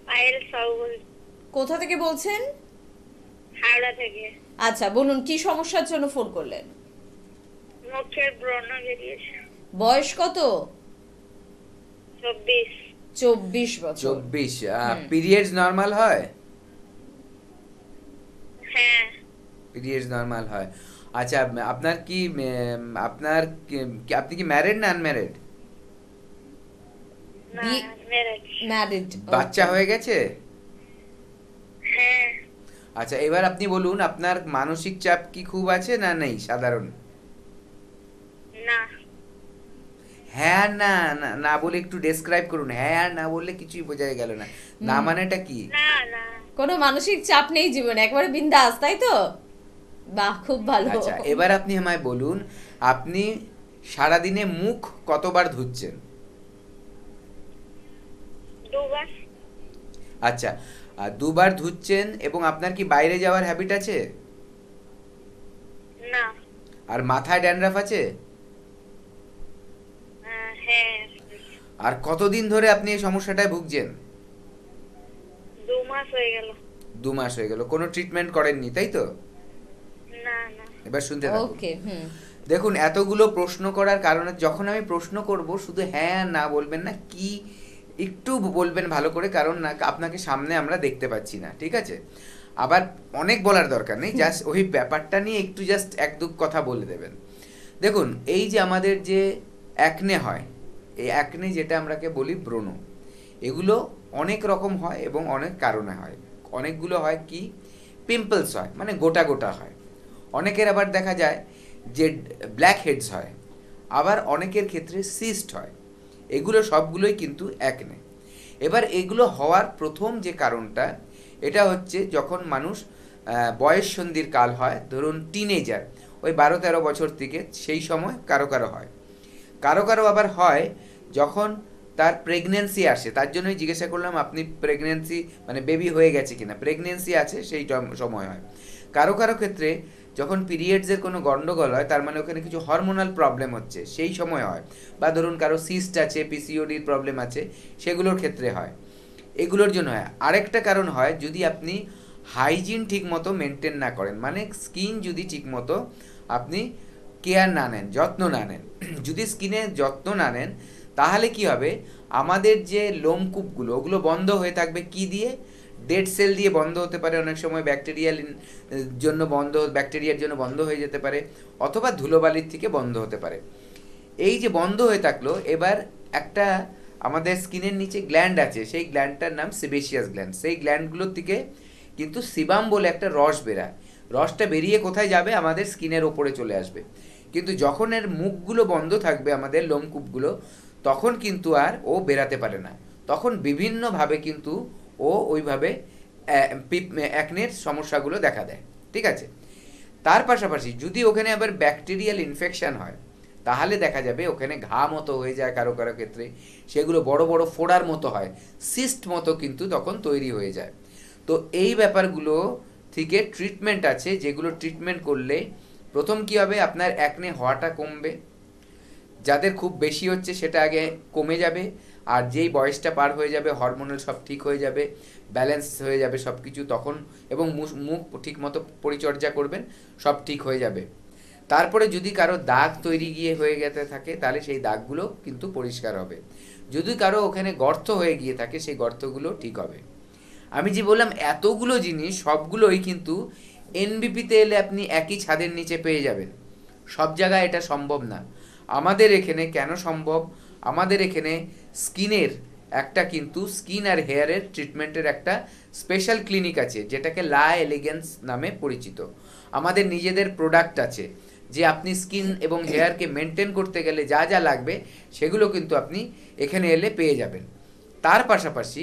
[SPEAKER 4] পায়েল সাউ বলছি,
[SPEAKER 1] কোথা থেকে বলছেন?
[SPEAKER 4] হাওড়া থেকে।
[SPEAKER 1] আচ্ছা, বলুন কি সমস্যার জন্য ফোন করলেন?
[SPEAKER 4] মুখের ব্রণ বেরিয়েছে।
[SPEAKER 1] বয়স কত?
[SPEAKER 4] 24।
[SPEAKER 1] 24 বছর।
[SPEAKER 2] 24। পিরিয়ডস নর্মাল হয়?
[SPEAKER 4] হ্যাঁ।
[SPEAKER 2] পিরিয়ডস নর্মাল হয়। আচ্ছা, আপনার কি আপনি কি ম্যারিড না আনম্যারিড?
[SPEAKER 4] না,
[SPEAKER 1] বি-
[SPEAKER 4] ম্যারেজ।
[SPEAKER 1] ম্যারিড।
[SPEAKER 2] বাচ্চা হয়ে গেছে?
[SPEAKER 4] হ্যাঁ।
[SPEAKER 2] আচ্ছা, এবার আপনি বলুন আপনার মানসিক চাপ কি খুব আছে না নেই সাধারণ?
[SPEAKER 4] না।
[SPEAKER 2] হ্যাঁ আর না, না না বলে একটু ডেসক্রাইব করুন। হ্যাঁ আর না বললে কিছুই বোঝা গেল না। না মানেটা কি?
[SPEAKER 4] না না।
[SPEAKER 1] কোনো মানসিক চাপ নেই জীবনে, একবারে বিন্দাস, তাই তো? বাহ, খুব ভালো।
[SPEAKER 2] আচ্ছা, এবার আপনি আমায় বলুন আপনি সারাদিনে মুখ কতবার ধুচ্ছেন?
[SPEAKER 4] দুবার।
[SPEAKER 2] আচ্ছা, দুবার ধুচ্ছেন এবং আপনার কি বাইরে যাওয়ার হ্যাবিট আছে?
[SPEAKER 4] না।
[SPEAKER 2] আর মাথায় ড্যান্ড্রাফ আছে?
[SPEAKER 4] হ্যাঁ।
[SPEAKER 2] আর কতদিন ধরে আপনি এই সমস্যাটায় ভুগছেন?
[SPEAKER 4] 2 মাস হয়ে গেল।
[SPEAKER 2] 2 মাস হয়ে গেল। কোনো ট্রিটমেন্ট করেননি, তাই তো?
[SPEAKER 4] না না।
[SPEAKER 2] এবার শুনতে থাকুন।
[SPEAKER 1] ওকে, হুম।
[SPEAKER 2] দেখুন, এতগুলো প্রশ্ন করার কারণে যখন আমি প্রশ্ন করব শুধু হ্যাঁ আর না বলবেন না, কি একটু বলবেন ভালো করে, কারণ না আপনাকে সামনে আমরা দেখতে পাচ্ছি না, ঠিক আছে? আবার অনেক বলার দরকার নেই, জাস্ট ওই ব্যাপারটা নিয়ে একটু জাস্ট এক দু কথা বলে দেবেন। দেখুন, এই যে আমাদের যে অ্যাকনে হয়, এই অ্যাকনে যেটা আমরাকে বলি ব্রণ, এগুলো অনেক রকম হয় এবং অনেক কারণে হয়। অনেকগুলো হয় কি, পিম্পলস হয়, মানে গোটা গোটা হয়। অনেকের আবার দেখা যায় যে ব্ল্যাক হেডস হয়, আবার অনেকের ক্ষেত্রে সিস্ট হয়। এগুলো সবগুলোই কিন্তু অ্যাকনে। এবার এগুলো হওয়ার প্রথম যে কারণটা, এটা হচ্ছে যখন মানুষ বয়ঃসন্ধির কাল হয়, ধরুন টিনেজার, ওই 12-13 বছর থেকে, সেই সময় কারো কারো হয়। কারো কারো আবার হয় যখন তার প্রেগনেন্সি আসে। তার জন্যই জিজ্ঞাসা করলাম আপনি প্রেগনেন্সি মানে বেবি হয়ে গেছে কিনা। প্রেগনেন্সি আছে সেই সময় হয়। কারো কারো ক্ষেত্রে যখন পিরিয়ডসের কোনো গন্ডগোল হয়, তার মানে ওখানে কিছু হরমোনাল প্রবলেম হচ্ছে, সেই সময় হয়। বা ধরুন কারো সিস্ট আছে, পিসিওডির প্রবলেম আছে, সেগুলোর ক্ষেত্রে হয়। এগুলোর জন্য হয়। আরেকটা কারণ হয় যদি আপনি হাইজিন ঠিকমতো মেনটেন না করেন, মানে স্কিন যদি ঠিকমতো আপনি কেয়ার না নেন, যত্ন না নেন। যদি স্কিনের যত্ন না নেন, তাহলে কি হবে, আমাদের যে লোমকূপগুলো ওগুলো বন্ধ হয়ে থাকবে কি দিয়ে? ডেড সেল দিয়ে বন্ধ হতে পারে, অনেক সময় ব্যাকটেরিয়ার জন্য বন্ধ হয়ে যেতে পারে, অথবা ধুলোবালির থেকে বন্ধ হতে পারে। এই যে বন্ধ হয়ে থাকলো, এবার একটা আমাদের স্কিনের নিচে গ্ল্যান্ড আছে, সেই গ্ল্যান্ডটার নাম সেবেসিয়াস গ্ল্যান্ড। সেই গ্ল্যান্ডগুলোর থেকে কিন্তু সিবাম বলে একটা রস বেরায়। রসটা বেরিয়ে কোথায় যাবে? আমাদের স্কিনের ওপরে চলে আসবে। কিন্তু যখন এর মুখগুলো বন্ধ থাকবে, আমাদের লোমকূপগুলো, তখন কিন্তু আর ও বেরাতে পারে না। তখন বিভিন্নভাবে কিন্তু ও ওইভাবে অ্যাকনের সমস্যাগুলো দেখা দেয়, ঠিক আছে? তার পাশাপাশি যদি ওখানে আবার ব্যাকটেরিয়াল ইনফেকশন হয়, তাহলে দেখা যাবে ওখানে ঘা মতো হয়ে যায় কারো কারো ক্ষেত্রে, সেগুলো বড় বড় ফোড়ার মতো হয়, সিস্ট মতো কিন্তু তখন তৈরি হয়ে যায়। তো এই ব্যাপারগুলো থেকে ট্রিটমেন্ট আছে, যেগুলো ট্রিটমেন্ট করলে প্রথম কি হবে, আপনার অ্যাকনে হওয়াটা কমবে। যাদের খুব বেশি হচ্ছে সেটা আগে কমে যাবে, আর যেই বয়সটা পার হয়ে যাবে হরমোনাল সব ঠিক হয়ে যাবে, ব্যালেন্স হয়ে যাবে সব কিছু তখন, এবং মুখ ঠিক মতো পরিচর্যা করবেন, সব ঠিক হয়ে যাবে। তারপরে যদি কারো দাগ তৈরি গিয়ে হয়ে গেতে থাকে, তাহলে সেই দাগগুলো কিন্তু পরিষ্কার হবে। যদি কারো ওখানে গর্ত হয়ে গিয়ে থাকে, সেই গর্তগুলো ঠিক হবে। আমি যে বললাম এতগুলো জিনিস, সবগুলোই কিন্তু এনবিপিতে এলে আপনি একই ছাদের নিচে পেয়ে যাবেন। সব জায়গায় এটা সম্ভব না। আমাদের এখানে কেন সম্ভব? আমাদের এখানে স্কিনের একটা কিন্তু স্কিন আর হেয়ারের ট্রিটমেন্টের একটা স্পেশাল ক্লিনিক আছে, যেটাকে লা এলিগেন্স নামে পরিচিত। আমাদের নিজেদের প্রোডাক্ট আছে, যে আপনি স্কিন এবং হেয়ারকে মেনটেন করতে গেলে যা যা লাগবে সেগুলো কিন্তু আপনি এখানে এলে পেয়ে যাবেন। তার পাশাপাশি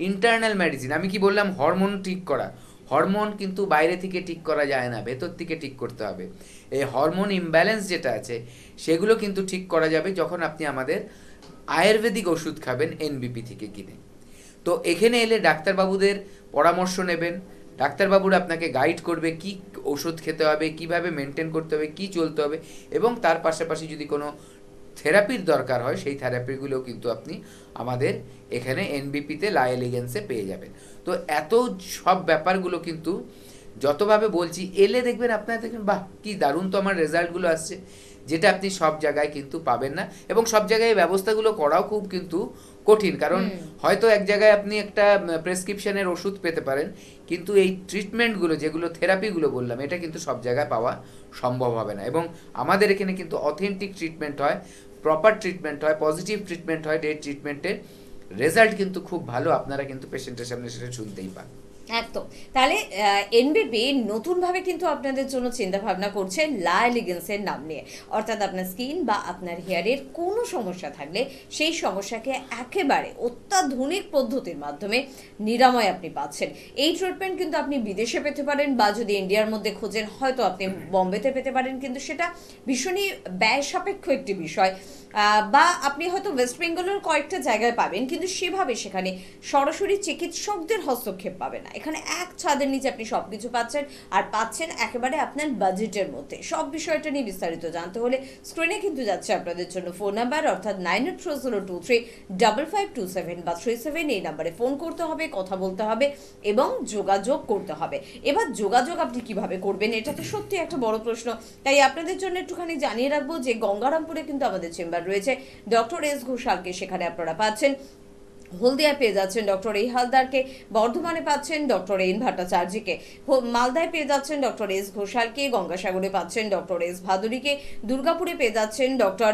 [SPEAKER 2] ইন্টারনাল মেডিসিন, আমি কি বললাম হরমোন ঠিক করা, হরমোন কিন্তু বাইরে থেকে ঠিক করা যায় না, ভেতর থেকে ঠিক করতে হবে। এই হরমোন ইমব্যালেন্স যেটা আছে সেগুলো কিন্তু ঠিক করা যাবে যখন আপনি আমাদের আয়ুর্বেদিক ওষুধ খাবেন এনবিপি থেকে কিনে। তো এখানে এলে ডাক্তারবাবুদের পরামর্শ নেবেন, ডাক্তারবাবুরা আপনাকে গাইড করবে কি ওষুধ খেতে হবে, কিভাবে মেনটেন করতে হবে, কি চলতে হবে, এবং তার পাশাপাশি যদি কোনো থেরাপির দরকার হয় সেই থেরাপিগুলো কিন্তু আপনি আমাদের এখানে এনবিপিতে লা এলিগেন্সে পেয়ে যাবেন। তো এত সব ব্যাপারগুলো কিন্তু যতভাবে বলছি, এলে দেখবেন আপনারা দেখবেন বাহ কি দারুণ তো আমার রেজাল্টগুলো আসছে, যেটা আপনি সব জায়গায় কিন্তু পাবেন না। এবং সব জায়গায় এই ব্যবস্থাগুলো করাও খুব কিন্তু কঠিন, কারণ হয়তো এক জায়গায় আপনি একটা প্রেসক্রিপশনের ওষুধ পেতে পারেন, কিন্তু এই ট্রিটমেন্টগুলো যেগুলো থেরাপিগুলো বললাম, এটা কিন্তু সব জায়গায় পাওয়া সম্ভব হবে না। এবং আমাদের এখানে কিন্তু অথেন্টিক ট্রিটমেন্ট হয়, প্রপার ট্রিটমেন্ট হয়, পজিটিভ ট্রিটমেন্ট হয়, ডেট ট্রিটমেন্টের, রেজাল্ট কিন্তু খুব ভালো, আপনারা কিন্তু পেশেন্টের সামনে সেটা শুনতেই পান।
[SPEAKER 1] একদম। তাহলে এনবিপি নতুনভাবে কিন্তু আপনাদের জন্য চিন্তা ভাবনা করছে লা এলিগেন্সের নাম নিয়ে, অর্থাৎ আপনার স্কিন বা আপনার হেয়ারের কোনো সমস্যা থাকলে সেই সমস্যাকে একেবারে অত্যাধুনিক পদ্ধতির মাধ্যমে নিরাময় আপনি পাচ্ছেন। এই ট্রিটমেন্ট কিন্তু আপনি বিদেশে পেতে পারেন, বা যদি ইন্ডিয়ার মধ্যে খোঁজেন হয়তো আপনি বম্বেতে পেতে পারেন, কিন্তু সেটা ভীষণই ব্যয় সাপেক্ষ একটি বিষয়। বা আপনি হয়তো ওয়েস্ট বেঙ্গলের কয়েকটা জায়গায় পাবেন, কিন্তু সেভাবে সেখানে সরাসরি চিকিৎসকদের হস্তক্ষেপ পাবে না। এখানে এক ছাদের নিচে আপনি সব কিছু পাচ্ছেন, আর পাচ্ছেন একেবারে আপনার বাজেটের মধ্যে। সব বিষয়টা নিয়ে বিস্তারিত জানতে হলে স্ক্রিনে কিন্তু যাচ্ছে আপনাদের জন্য ফোন নাম্বার, অর্থাৎ 9840235527 বা 37, এই নাম্বারে ফোন করতে হবে, কথা বলতে হবে এবং যোগাযোগ করতে হবে। এবার যোগাযোগ আপনি কিভাবে করবেন, এটা তো সত্যি একটা বড় প্রশ্ন। তাই আপনাদের জন্য একটুখানি জানিয়ে রাখবো যে গঙ্গারামপুরে কিন্তু আমাদের চেম্বার রয়েছে ডক্টর এস ঘোষালকে, সেখানে আপনারা পাচ্ছেন। হলদিয়ায় পেয়ে যাচ্ছেন ডক্টর এ হালদারকে, বর্ধমানে পাচ্ছেন ডক্টর এন ভট্টাচার্যকে, মালদায় পেয়ে যাচ্ছেন ডক্টর এস ঘোষালকে, গঙ্গাসাগরে পাচ্ছেন ডক্টর এস ভাদুরীকে, দুর্গাপুরে পেয়ে যাচ্ছেন ডক্টর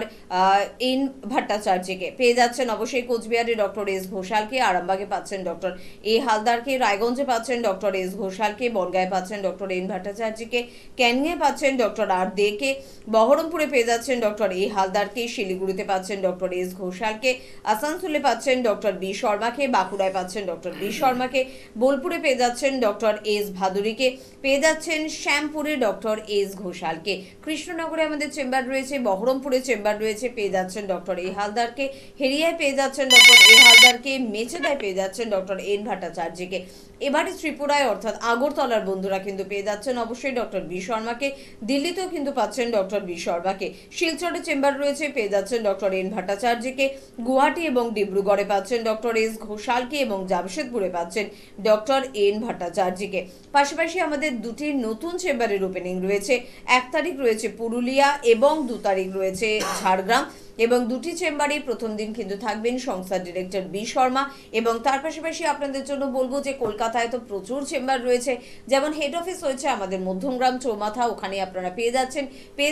[SPEAKER 1] এন ভট্টাচার্যকে, পেয়ে যাচ্ছেন অবশ্যই কোচবিহারে ডক্টর এস ঘোষালকে, আরামবাগে পাচ্ছেন ডক্টর এ হালদারকে, রায়গঞ্জে পাচ্ছেন ডক্টর এস ঘোষালকে, বনগাঁয় পাচ্ছেন ডক্টর এন ভট্টাচার্যকে, ক্যানিংয়ে পাচ্ছেন ডক্টর আর দেকে, বহরমপুরে পেয়ে যাচ্ছেন ডক্টর এ হালদারকে, শিলিগুড়িতে পাচ্ছেন ডক্টর এস ঘোষালকে, আসানসোলে পাচ্ছেন ডক্টর বি শর্মাকে, বাঁকুড়ায় পাচ্ছেন ডক্টর বি শর্মাকে, বোলপুরে পেয়ে যাচ্ছেন ডক্টর এস ভাদুরীকে, পেয়ে যাচ্ছেন শ্যামপুরে ডক্টর এস ঘোষালকে, কৃষ্ণনগরে আমাদের চেম্বার রয়েছে, বহরমপুরে চেম্বার রয়েছে, পেয়ে যাচ্ছেন ডক্টর এ হালদারকে, হেরিয়ায় পেয়ে যাচ্ছেন ডক্টর এ হালদারকে, মেচেদায় পেয়ে যাচ্ছেন ডক্টর এন ভট্টাচার্যকে। এবারে ত্রিপুরায় অর্থাৎ আগরতলার বন্ধুরা কিন্তু পেয়ে যাচ্ছেন অবশ্যই ডক্টর বি শর্মাকে, দিল্লিতেও কিন্তু পাচ্ছেন ডক্টর বি শর্মাকে, শিলচরে চেম্বার রয়েছে, পেয়ে যাচ্ছেন ডক্টর এন ভট্টাচার্যকে, গুয়াহাটি এবং ডিব্রুগড়ে পাচ্ছেন ডক্টর এস ঘোষালকে এবং জামশেদপুরে পাচ্ছেন ডক্টর এন ভট্টাচার্যকে। পাশাপাশি আমাদের দুটি নতুন চেম্বারের ওপেনিং রয়েছে, 1 তারিখ রয়েছে পুরুলিয়া এবং 2 তারিখ রয়েছে ঝাড়গ্রাম, এবং দুটি চেম্বারে প্রথম দিন কিন্তু থাকবেন সংস্থার ডিরেক্টর বি শর্মা। এবং তার পাশাপাশি আপনাদের জন্য বলবো যে কলকাতায় তো প্রচুর চেম্বার রয়েছে, যেমন হেড অফিস রয়েছে আমাদের মধ্যমগ্রাম চৌমাথা, ওখানে আপনারা পেয়ে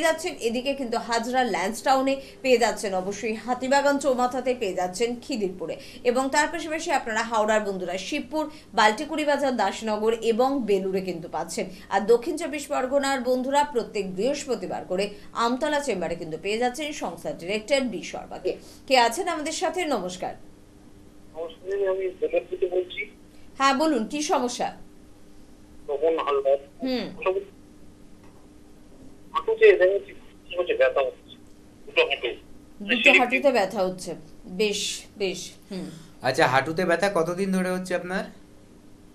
[SPEAKER 1] যাচ্ছেন এদিকে কিন্তু হাজরা ল্যান্সটাউনে, পেয়ে যাচ্ছেন অবশ্যই হাতিবাগান চৌমাথাতে, পেয়ে যাচ্ছেন খিদিরপুরে, এবং তার পাশাপাশি আপনারা হাওড়ার বন্ধুরা শিবপুর, বাল্টিকুড়ি বাজার, দাসনগর এবং বেলুড়ে কিন্তু পাচ্ছেন। আর দক্ষিণ 24 পরগনার বন্ধুরা প্রত্যেক বৃহস্পতিবার করে আমতলা চেম্বারে কিন্তু পেয়ে যাচ্ছেন সংস্থার ডিরেক্টর বি শর্মাকে। কে আছেন আমাদের সাথে? নমস্কার।
[SPEAKER 3] আমি বেলুর থেকে বলছি।
[SPEAKER 1] হ্যাঁ বলুন, কি সমস্যা?
[SPEAKER 3] তখন হালদার
[SPEAKER 1] হুম
[SPEAKER 3] হাঁটুতে হচ্ছে ব্যথা হচ্ছে,
[SPEAKER 1] দুটো হাঁটুতে ব্যথা হচ্ছে, বেশ বেশ।
[SPEAKER 2] আচ্ছা, হাঁটুতে ব্যথা কতদিন ধরে হচ্ছে আপনার?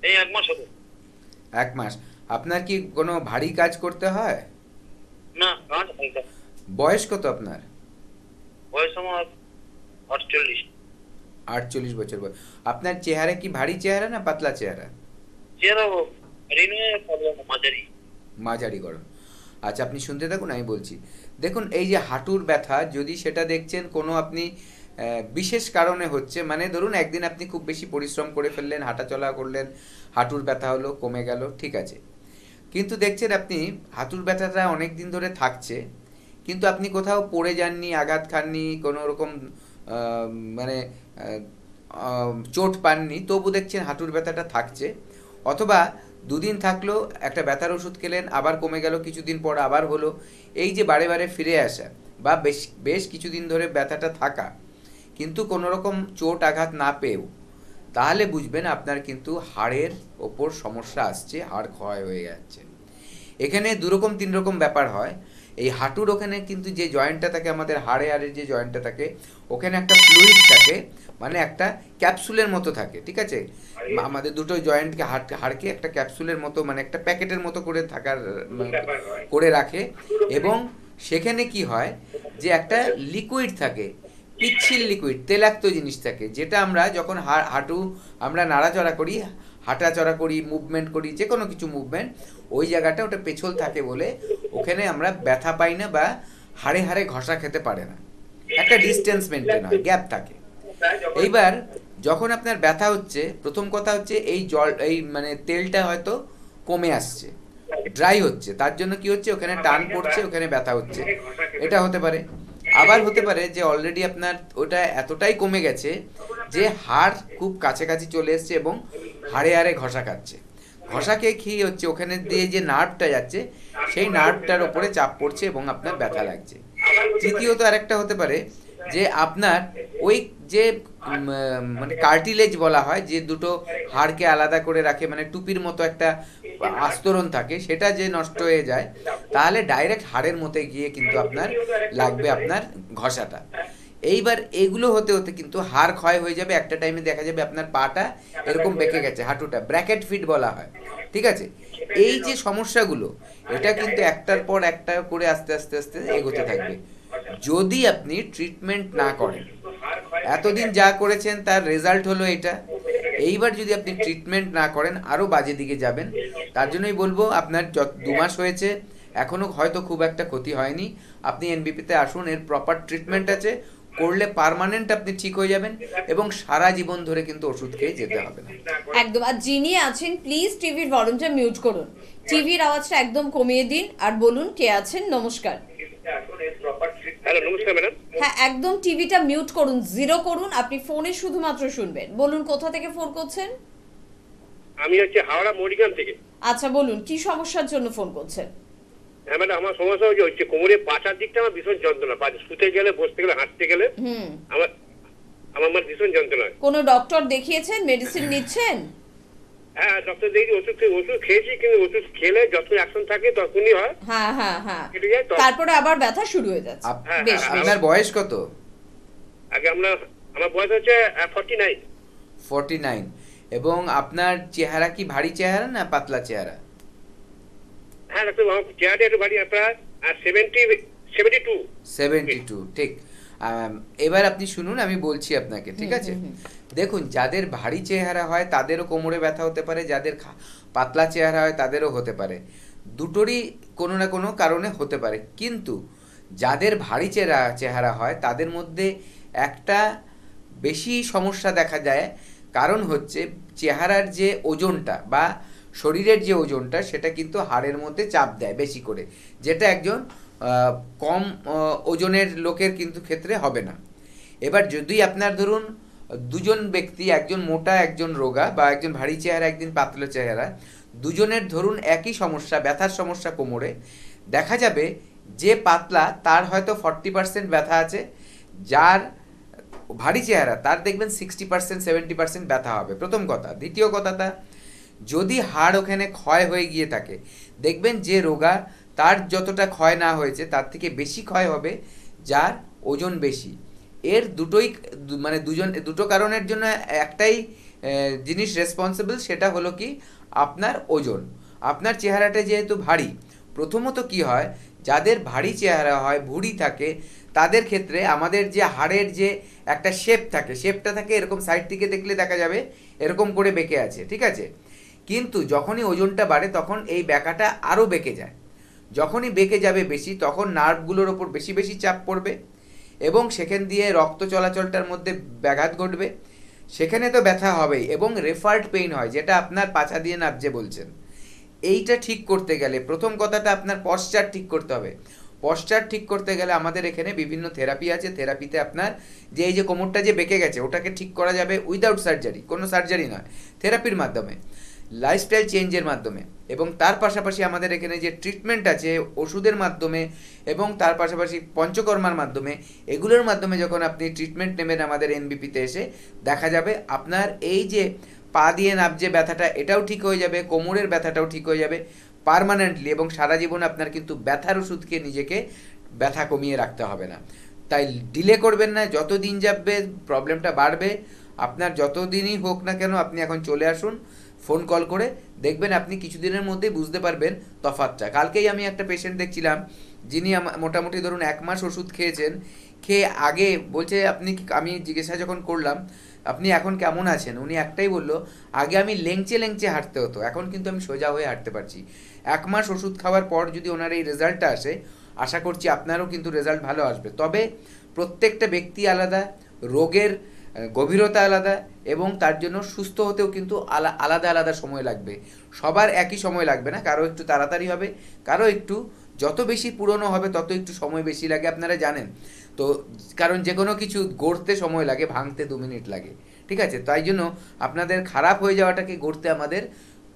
[SPEAKER 3] এই 1 মাস হলো।
[SPEAKER 2] 1 মাস। আপনার কি কোনো ভারী কাজ করতে হয়?
[SPEAKER 3] না, কাজ হালকা।
[SPEAKER 2] বয়স কত আপনার?
[SPEAKER 3] বয়স আমার 48।
[SPEAKER 2] 48 বছর বয়স। আপনার চেহারা কি ভারী চেহারা না পাতলা চেহারা?
[SPEAKER 3] চেহারা রিনুয়ে প্রবলেম মাঝারি।
[SPEAKER 2] মাঝারি গড়ন। আচ্ছা, আপনি শুনতে থাকুন, আমি বলছি। দেখুন, এই যে হাঁটুর ব্যথা, যদি সেটা দেখছেন কোনো আপনি বিশেষ কারণে হচ্ছে, মানে ধরুন একদিন আপনি খুব বেশি পরিশ্রম করে ফেললেন, হাঁটাচলা করলেন, হাঁটুর ব্যথা হলো, কমে গেল, ঠিক আছে। কিন্তু দেখছেন আপনি হাঁটুর ব্যথাটা অনেক দিন ধরে থাকছে, কিন্তু আপনি কোথাও পড়ে যাননি, আঘাত খাননি, কোনো রকম মানে চোট পাননি, তবু দেখছেন হাঁটুর ব্যথাটা থাকছে। অথবা 2 দিন থাকলো, একটা ব্যথার ওষুধ খেলেন, আবার কমে গেল, কিছুদিন পর আবার হলো। এই যে বারে বারে ফিরে আসা, বা বেশ কিছুদিন ধরে ব্যথাটা থাকা, কিন্তু কোনো রকম চোট আঘাত না পেয়েও, তাহলে বুঝবেন আপনার কিন্তু হাড়ের ওপর সমস্যা আসছে, হাড় ক্ষয় হয়ে যাচ্ছে। এখানে 2 রকম 3 রকম ব্যাপার হয়। এই হাঁটুর ওখানে কিন্তু যে জয়েন্টটা থাকে, আমাদের হাড়ের যে জয়েন্টটা থাকে, ওখানে একটা ফ্লুইড থাকে, মানে একটা ক্যাপসুলের মতো থাকে, ঠিক আছে। আমাদের দুটো জয়েন্টকে হাড়কে একটা ক্যাপসুলের মতো, মানে একটা প্যাকেটের মতো করে থাকার করে রাখে। এবং সেখানে কি হয় যে একটা লিকুইড থাকে, পিচ্ছিল লিকুইড, তেলাক্ত জিনিস থাকে, যেটা আমরা যখন হাঁটু আমরা নাড়াচড়া করি, হাঁটাচড়া করি, মুভমেন্ট করি, যে কোনো কিছু মুভমেন্ট, ওই জায়গাটা ওটা পেছল থাকে বলে ওখানে আমরা ব্যথা পাই না, বা হাড়ে হাড়ে ঘষা খেতে পারে না, একটা ডিস্টেন্স মেনটেন হয়, গ্যাপ থাকে। এইবার যখন আপনার ব্যথা হচ্ছে, প্রথম কথা হচ্ছে এই মানে তেলটা হয়তো কমে আসছে, ড্রাই হচ্ছে, তার জন্য কি হচ্ছে, ওখানে টান পড়ছে, ওখানে ব্যথা হচ্ছে, এটা হতে পারে। আবার হতে পারে যে অলরেডি আপনার ওটা এতটাই কমে গেছে যে হাড় খুব কাছাকাছি চলে এসছে এবং হাড়ে হাড়ে ঘষা খাচ্ছে। ঘষাকে কি হচ্ছে, ওখানে দিয়ে যে নার্ভটা যাচ্ছে সেই নার্ভটার উপরে চাপ পড়ছে এবং আপনার ব্যথা লাগছে। তৃতীয়ত আরেকটা হতে পারে যে আপনার ওই যে মানে কার্টিলেজ বলা হয়, যে দুটো হাড়কে আলাদা করে রাখে, মানে টুপির মতো একটা আস্তরণ থাকে, সেটা যে নষ্ট হয়ে যায় তাহলে ডাইরেক্ট হাড়ের মধ্যে গিয়ে কিন্তু আপনার লাগবে আপনার ঘষাটা। এইবার এগুলো হতে হতে কিন্তু হাড় ক্ষয় হয়ে যাবে, একটা টাইমে দেখা যাবে আপনার পাটা এরকম বেঁকে গেছে, হাঁটুটা ব্র্যাকেট ফিট বলা হয়, ঠিক আছে। এই যে সমস্যাগুলো, এটা কিন্তু একটার পর একটা করে আস্তে আস্তে আস্তে এগোতে থাকবে যদি আপনি ট্রিটমেন্ট না করেন। এতদিন যা করেছেন তার রেজাল্ট হলো এটা, এইবার যদি আপনি ট্রিটমেন্ট না করেন আরও বাজে দিকে যাবেন। তার জন্যই বলবো আপনার 2 মাস হয়েছে, এখনও হয়তো খুব একটা ক্ষতি হয়নি, আপনি এনবিপিতে আসুন, এর প্রপার ট্রিটমেন্ট আছে, করলে পার্মানেন্ট আপনি ঠিক হয়ে যাবেন এবং সারা জীবন ধরে কিন্তু ওষুধ খেয়ে যেতে হবে না।
[SPEAKER 1] একদম। আর যিনি আছেন প্লিজ টিভির ভলিউমটা মিউট করুন, টিভির আওয়াজটা একদম কমিয়ে দিন, আর বলুন কে আছেন। নমস্কার।
[SPEAKER 3] হ্যালো, নমস্কার ম্যাডাম।
[SPEAKER 1] হ্যাঁ, একদম টিভিটা মিউট করুন, জিরো করুন, আপনি ফোনে শুধুমাত্র শুনবেন। বলুন কোথা থেকে ফোন করছেন?
[SPEAKER 3] আমি হচ্ছে হাওড়া মরিগ্রাম থেকে।
[SPEAKER 1] আচ্ছা বলুন, কি সমস্যার জন্য ফোন করছেন?
[SPEAKER 3] হ্যাঁ ম্যাডাম, আমার সমস্যা হচ্ছে কোমরে পাছার দিকটা আমার ভীষণ যন্ত্রণা, শুতে গেলে, বসতে গেলে, হাঁটতে গেলে আমার আমার ভীষণ যন্ত্রণা।
[SPEAKER 1] কোনো ডক্টর দেখিয়েছেন, মেডিসিন নিচ্ছেন?
[SPEAKER 3] হ্যাঁ, ডক্টর দেখি, ওষুধ খেয়েছি, কিন্তু ওষুধ খেলে যত অ্যাকশন থাকে তখনই হয়।
[SPEAKER 1] হ্যাঁ হ্যাঁ হ্যাঁ,
[SPEAKER 3] কেটে যায়,
[SPEAKER 1] তারপরে আবার ব্যথা শুরু হয়ে যাচ্ছে। বেশ বেশ।
[SPEAKER 2] আপনার বয়স কত?
[SPEAKER 3] আগে আমার বয়স হচ্ছে 49।
[SPEAKER 2] 49। এবং আপনার চেহারা কি ভারী চেহারা না পাতলা চেহারা?
[SPEAKER 3] হ্যাঁ ডাক্তার, আমার চেহারাটা একটু ভারী, আপনার 72।
[SPEAKER 2] ঠিক। এবার আপনি শুনুন, আমি বলছি আপনাকে, ঠিক আছে। দেখুন, যাদের ভারী চেহারা হয় তাদেরও কোমরে ব্যথা হতে পারে, যাদের পাতলা চেহারা হয় তাদেরও হতে পারে, দুটোরই কোনো না কোনো কারণে হতে পারে। কিন্তু যাদের ভারী চেহারা হয় তাদের মধ্যে একটা বেশি সমস্যা দেখা যায়, কারণ হচ্ছে চেহারার যে ওজনটা বা শরীরের যে ওজনটা সেটা কিন্তু হাড়ের মধ্যে চাপ দেয় বেশি করে, যেটা একজন কম ওজনের লোকের কিন্তু ক্ষেত্রে হবে না। এবার যদি আপনার ধরুন দুজন ব্যক্তি, একজন মোটা একজন রোগা, বা একজন ভারী চেহারা একজন পাতলা চেহারা, দুজনের ধরুন একই সমস্যা, ব্যথার সমস্যা কোমরে, দেখা যাবে যে পাতলা তার হয়তো 40% ব্যথা আছে, যার ভারী চেহারা তার দেখবেন 60% 70% ব্যথা হবে, প্রথম কথা। দ্বিতীয় কথাটা, যদি হাড় ওখানে ক্ষয় হয়ে গিয়ে থাকে, দেখবেন যে রোগা তার যতটা ক্ষয় না হয়েছে তার থেকে বেশি ক্ষয় হবে যার ওজন বেশি। এর দুটোই মানে দুটো কারণের জন্য একটাই জিনিস রেসপন্সিবল, সেটা হলো কি আপনার ওজন। আপনার চেহারাটা যেহেতু ভারী, প্রথমত কি হয়, যাদের ভারী চেহারা হয়, ভুঁড়ি থাকে, তাদের ক্ষেত্রে আমাদের যে হাড়ের যে একটা শেপটা থাকে এরকম, সাইড থেকে দেখলে দেখা যাবে এরকম করে বেঁকে আছে, ঠিক আছে। কিন্তু যখনই ওজনটা বাড়ে তখন এই বেঁকাটা আরও বেঁকে যায়। যখনই বেঁকে যাবে বেশি, তখন নার্ভগুলোর ওপর বেশি বেশি চাপ পড়বে এবং সেখান দিয়ে রক্ত চলাচলটার মধ্যে ব্যাঘাত ঘটবে, সেখানে তো ব্যথা হবেই এবং রেফার্ড পেইন হয়, যেটা আপনার পাছা দিয়ে নাবজে বলছেন। এইটা ঠিক করতে গেলে প্রথম কথাটা আপনার পশ্চার ঠিক করতে হবে। পশ্চার ঠিক করতে গেলে আমাদের এখানে বিভিন্ন থেরাপি আছে। থেরাপিতে আপনার যে এই যে কোমরটা যে বেঁকে গেছে ওটাকে ঠিক করা যাবে উইদাউট সার্জারি, কোনো সার্জারি নয়, থেরাপির মাধ্যমে, লাইফস্টাইল চেঞ্জের মাধ্যমে। এবং তার পাশাপাশি আমাদের এখানে যে ট্রিটমেন্ট আছে ওষুধের মাধ্যমে এবং তার পাশাপাশি পঞ্চকর্মার মাধ্যমে, এগুলোর মাধ্যমে যখন আপনি ট্রিটমেন্ট নেবেন আমাদের এনবিপিতে এসে, দেখা যাবে আপনার এই যে পা দিয়ে নাবজে ব্যথাটা এটাও ঠিক হয়ে যাবে, কোমরের ব্যথাটাও ঠিক হয়ে যাবে পার্মানেন্টলি, এবং সারা জীবন আপনার কিন্তু ব্যথার ওষুধ খেয়ে নিজেকে ব্যথা কমিয়ে রাখতে হবে না। তাই ডিলে করবেন না, যত দিন যাবে প্রবলেমটা বাড়বে। আপনার যত দিনই হোক না কেন আপনি এখন চলে আসুন ফোন কল করে, দেখবেন আপনি কিছুদিনের মধ্যেই বুঝতে পারবেন তফাৎটা। কালকেই আমি একটা পেশেন্ট দেখছিলাম, যিনি মোটামুটি ধরুন 1 মাস ওষুধ খেয়েছেন, খেয়ে আগে বলছে আমি জিজ্ঞাসা যখন করলাম আপনি এখন কেমন আছেন, উনি একটাই বললো, আগে আমি লেংচে লেংচে হাঁটতে হতো, এখন কিন্তু আমি সোজা হয়ে হাঁটতে পারছি। 1 মাস ওষুধ খাওয়ার পর যদি ওনার এই রেজাল্টটা আসে, আশা করছি আপনারও কিন্তু রেজাল্ট ভালো আসবে। তবে প্রত্যেকটা ব্যক্তি আলাদা, রোগের গভীরতা আলাদা, এবং তার জন্য সুস্থ হতেও কিন্তু আলাদা আলাদা সময় লাগবে। সবার একই সময় লাগবে না, কারো একটু তাড়াতাড়ি হবে, কারো একটু, যত বেশি পুরনো হবে তত একটু সময় বেশি লাগে, আপনারা জানেন তো। কারণ যে কোনো কিছু গড়তে সময় লাগে, ভাঙতে 2 মিনিট লাগে, ঠিক আছে, তাই জন্য আপনাদের খারাপ হয়ে যাওয়াটাকে গড়তে আমাদের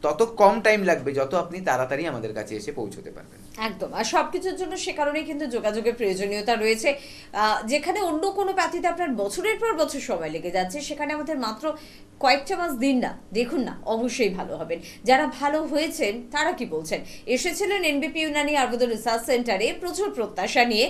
[SPEAKER 2] তত কম টাইম লাগবে যত আপনি তাড়াতাড়ি আমাদের কাছে এসে পৌঁছতে পারবেন।
[SPEAKER 1] একদম। আর সবকিছুর জন্য সে কারণেই কিন্তু যোগাযোগের প্রয়োজনীয়তা রয়েছে। যেখানে অন্য কোনো প্যাথিতে আপনার বছরের পর বছর সময় লেগে যাচ্ছে, সেখানে আমাদের মাত্র কয়েকটা মাস দিন না, দেখুন না, অবশ্যই ভালো হবেন। যারা ভালো হয়েছেন তারা কি বলছেন? এসেছিলেন এনবিপি ইউনানি আয়ুর্বেদ রিসার্চ সেন্টারে প্রচুর প্রত্যাশা নিয়ে,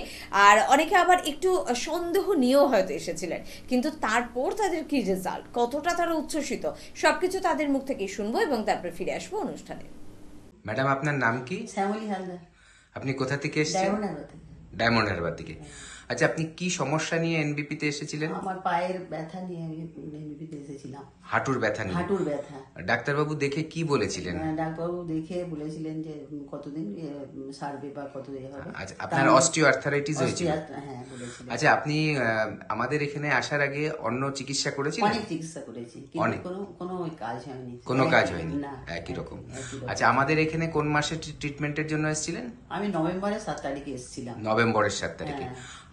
[SPEAKER 1] আর অনেকে আবার একটু সন্দেহ নিয়েও হয়তো এসেছিলেন, কিন্তু তারপর তাদের কি রেজাল্ট, কতটা তারা উচ্ছ্বসিত, সবকিছু তাদের মুখ থেকে শুনবো এবং তারপর ফিরে আসবো অনুষ্ঠানে।
[SPEAKER 2] ম্যাডাম, আপনার নাম কি?
[SPEAKER 5] শ্যামলী হালদার,
[SPEAKER 2] আপনি কোথা থেকে এসেছেন?
[SPEAKER 5] ডায়মন্ড হারবার থেকে।
[SPEAKER 2] ডায়মন্ড হারবার থেকে। আচ্ছা, আপনি কি সমস্যা নিয়ে এনবিপি তে এসেছিলেন?
[SPEAKER 5] আমার পায়ের ব্যথা নিয়ে আমি এমবিপিতে এসেছিলাম।
[SPEAKER 2] হাঁটুর ব্যথা নিয়ে?
[SPEAKER 5] হাঁটুর ব্যথা।
[SPEAKER 2] ডাক্তারবাবু দেখে কি বলেছিলেন?
[SPEAKER 5] ডাক্তারবাবু দেখে বলেছিলেন যে কতদিন সারবে বা কত হবে।
[SPEAKER 2] আচ্ছা, আপনার অস্টিও আর্থারাইটিস হয়েছিল?
[SPEAKER 5] হ্যাঁ, বলেছিলেন।
[SPEAKER 2] আচ্ছা, আপনি আমাদের এখানে আসার আগে অন্য চিকিৎসা করেছিলেন?
[SPEAKER 5] অনেক চিকিৎসা করেছি, কিন্তু কোনো কাজ হয়নি।
[SPEAKER 2] কোনো কাজ হয়নি?
[SPEAKER 5] না,
[SPEAKER 2] একই রকম।
[SPEAKER 5] একই রকম।
[SPEAKER 2] আচ্ছা, আমাদের এখানে কোন মাসে ট্রিটমেন্টের জন্য এসেছিলেন?
[SPEAKER 5] আমি নভেম্বরের 7 তারিখে এসেছিলাম।
[SPEAKER 2] নভেম্বরের 7 তারিখে।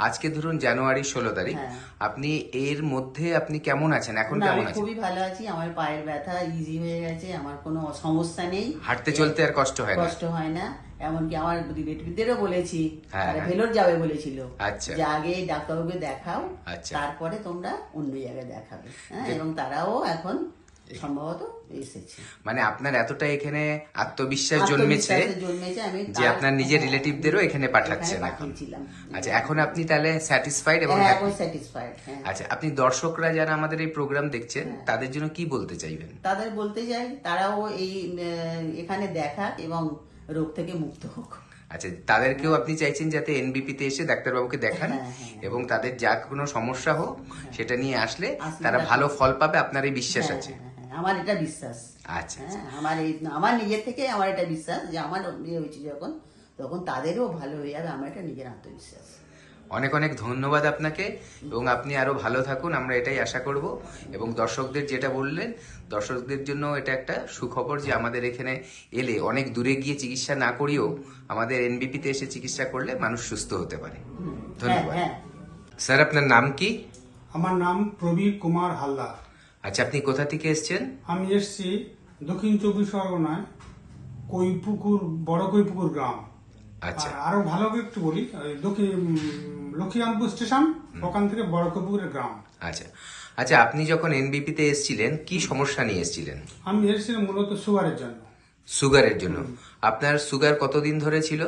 [SPEAKER 2] আজকে ধরুন জানুয়ারি 16 তারিখ।
[SPEAKER 5] হ্যাঁ।
[SPEAKER 2] আপনি এর মধ্যে আপনি কেমন আছেন এখন?
[SPEAKER 5] না,
[SPEAKER 2] কেমন
[SPEAKER 5] আমি
[SPEAKER 2] আছেন?
[SPEAKER 5] খুবই ভালো আছি। আমার পায়ের ব্যথা ইজি হয়ে গেছে, আমার কোনো সমস্যা নেই,
[SPEAKER 2] হাঁটতে চলতে আর কষ্ট হয় না?
[SPEAKER 5] কষ্ট হয় না। এমনকি আমার রিলেটিভদেরও বলেছি,
[SPEAKER 2] হ্যাঁ,
[SPEAKER 5] তারা
[SPEAKER 2] হ্যাঁ।
[SPEAKER 5] ভেলোর যাবে বলেছিল,
[SPEAKER 2] আচ্ছা।
[SPEAKER 5] যে আগে ডাক্তারবাবুকে দেখাও,
[SPEAKER 2] আচ্ছা।
[SPEAKER 5] তারপরে তোমরা অন্য জায়গায় দেখাবে। হ্যাঁ, এবং তারাও এখন সম্ভবত এসেছে।
[SPEAKER 2] মানে আপনার এতটা এখানে আত্মবিশ্বাস জন্মেছে
[SPEAKER 5] আমি
[SPEAKER 2] যে আপনার নিজের রিলেটিভদেরও এখানে পাঠাচ্ছেন এখন।
[SPEAKER 5] পাঠিয়েছিলাম।
[SPEAKER 2] আচ্ছা, এখন আপনি তাহলে স্যাটিসফাইড এবং
[SPEAKER 5] হ্যাঁ,
[SPEAKER 2] happy?
[SPEAKER 5] এখন স্যাটিসফাইড। হ্যাঁ,
[SPEAKER 2] আচ্ছা, আপনি দর্শকরা যারা আমাদের এই প্রোগ্রাম দেখছেন তাদের জন্য কি বলতে চাইবেন?
[SPEAKER 5] তাদের বলতে চাই তারাও এই এখানে দেখাক এবং রোগ থেকে মুক্ত হোক।
[SPEAKER 2] আচ্ছা, তাদেরকেও আপনি চাইছেন যাতে এনবিপি তে এসে ডাক্তারবাবুকে দেখান,
[SPEAKER 5] হ্যাঁ, হ্যাঁ।
[SPEAKER 2] এবং তাদের যা কোনো সমস্যা হোক সেটা নিয়ে আসলে
[SPEAKER 5] আসলে
[SPEAKER 2] তারা
[SPEAKER 5] তারা-
[SPEAKER 2] ভালো ফল পাবে, আপনার এই বিশ্বাস
[SPEAKER 5] হ্যাঁ,
[SPEAKER 2] আছে?
[SPEAKER 5] হ্যাঁ, হ্যাঁ, আমার এটা বিশ্বাস।
[SPEAKER 2] আচ্ছা,
[SPEAKER 5] হ্যাঁ, আমার নিজের থেকে আমার এটা বিশ্বাস যে আমার বিয়ে হয়েছে যখন, তখন তাদেরও ভালো হয়ে যাবে, আমার এটা নিজের আত্মবিশ্বাস।
[SPEAKER 2] অনেক অনেক ধন্যবাদ আপনাকে, এবং আপনি আরো ভালো থাকুন, আমরা এটাই আশা করব। এবং দর্শকদের যেটা বললেন, দর্শকদের জন্য এটা একটা সুখবর যে আমাদের এখানে এলে অনেক দূরে গিয়ে চিকিৎসা না করিয়েও আমাদের এনবিপি তে এসে চিকিৎসা করলে মানুষ সুস্থ হতে পারে। ধন্যবাদ।
[SPEAKER 5] হ্যাঁ,
[SPEAKER 2] স্যার, আপনার নাম কি?
[SPEAKER 6] আমার নাম প্রবীর কুমার হালদার।
[SPEAKER 2] আচ্ছা, আপনি কোথা থেকে এসেছেন?
[SPEAKER 6] আমি এসেছি দক্ষিণ 24 পরগনায় কৈপুকুর, বড় কৈপুকুর গ্রাম।
[SPEAKER 2] আচ্ছা,
[SPEAKER 6] আর আরো ভালো করে একটু বলি, ওই লক্ষ্মীরামপুর স্টেশন, ওখান থেকে বড় কৈপুকুরের গ্রাম।
[SPEAKER 2] আচ্ছা। আচ্ছা, আপনি যখন এনবিপি তে এসেছিলেন কি সমস্যা নিয়ে এসেছিলেন?
[SPEAKER 6] আমি এসেছিলাম মূলত সুগারের জন্য।
[SPEAKER 2] সুগারের জন্য? আপনার সুগার কতদিন ধরে ছিল?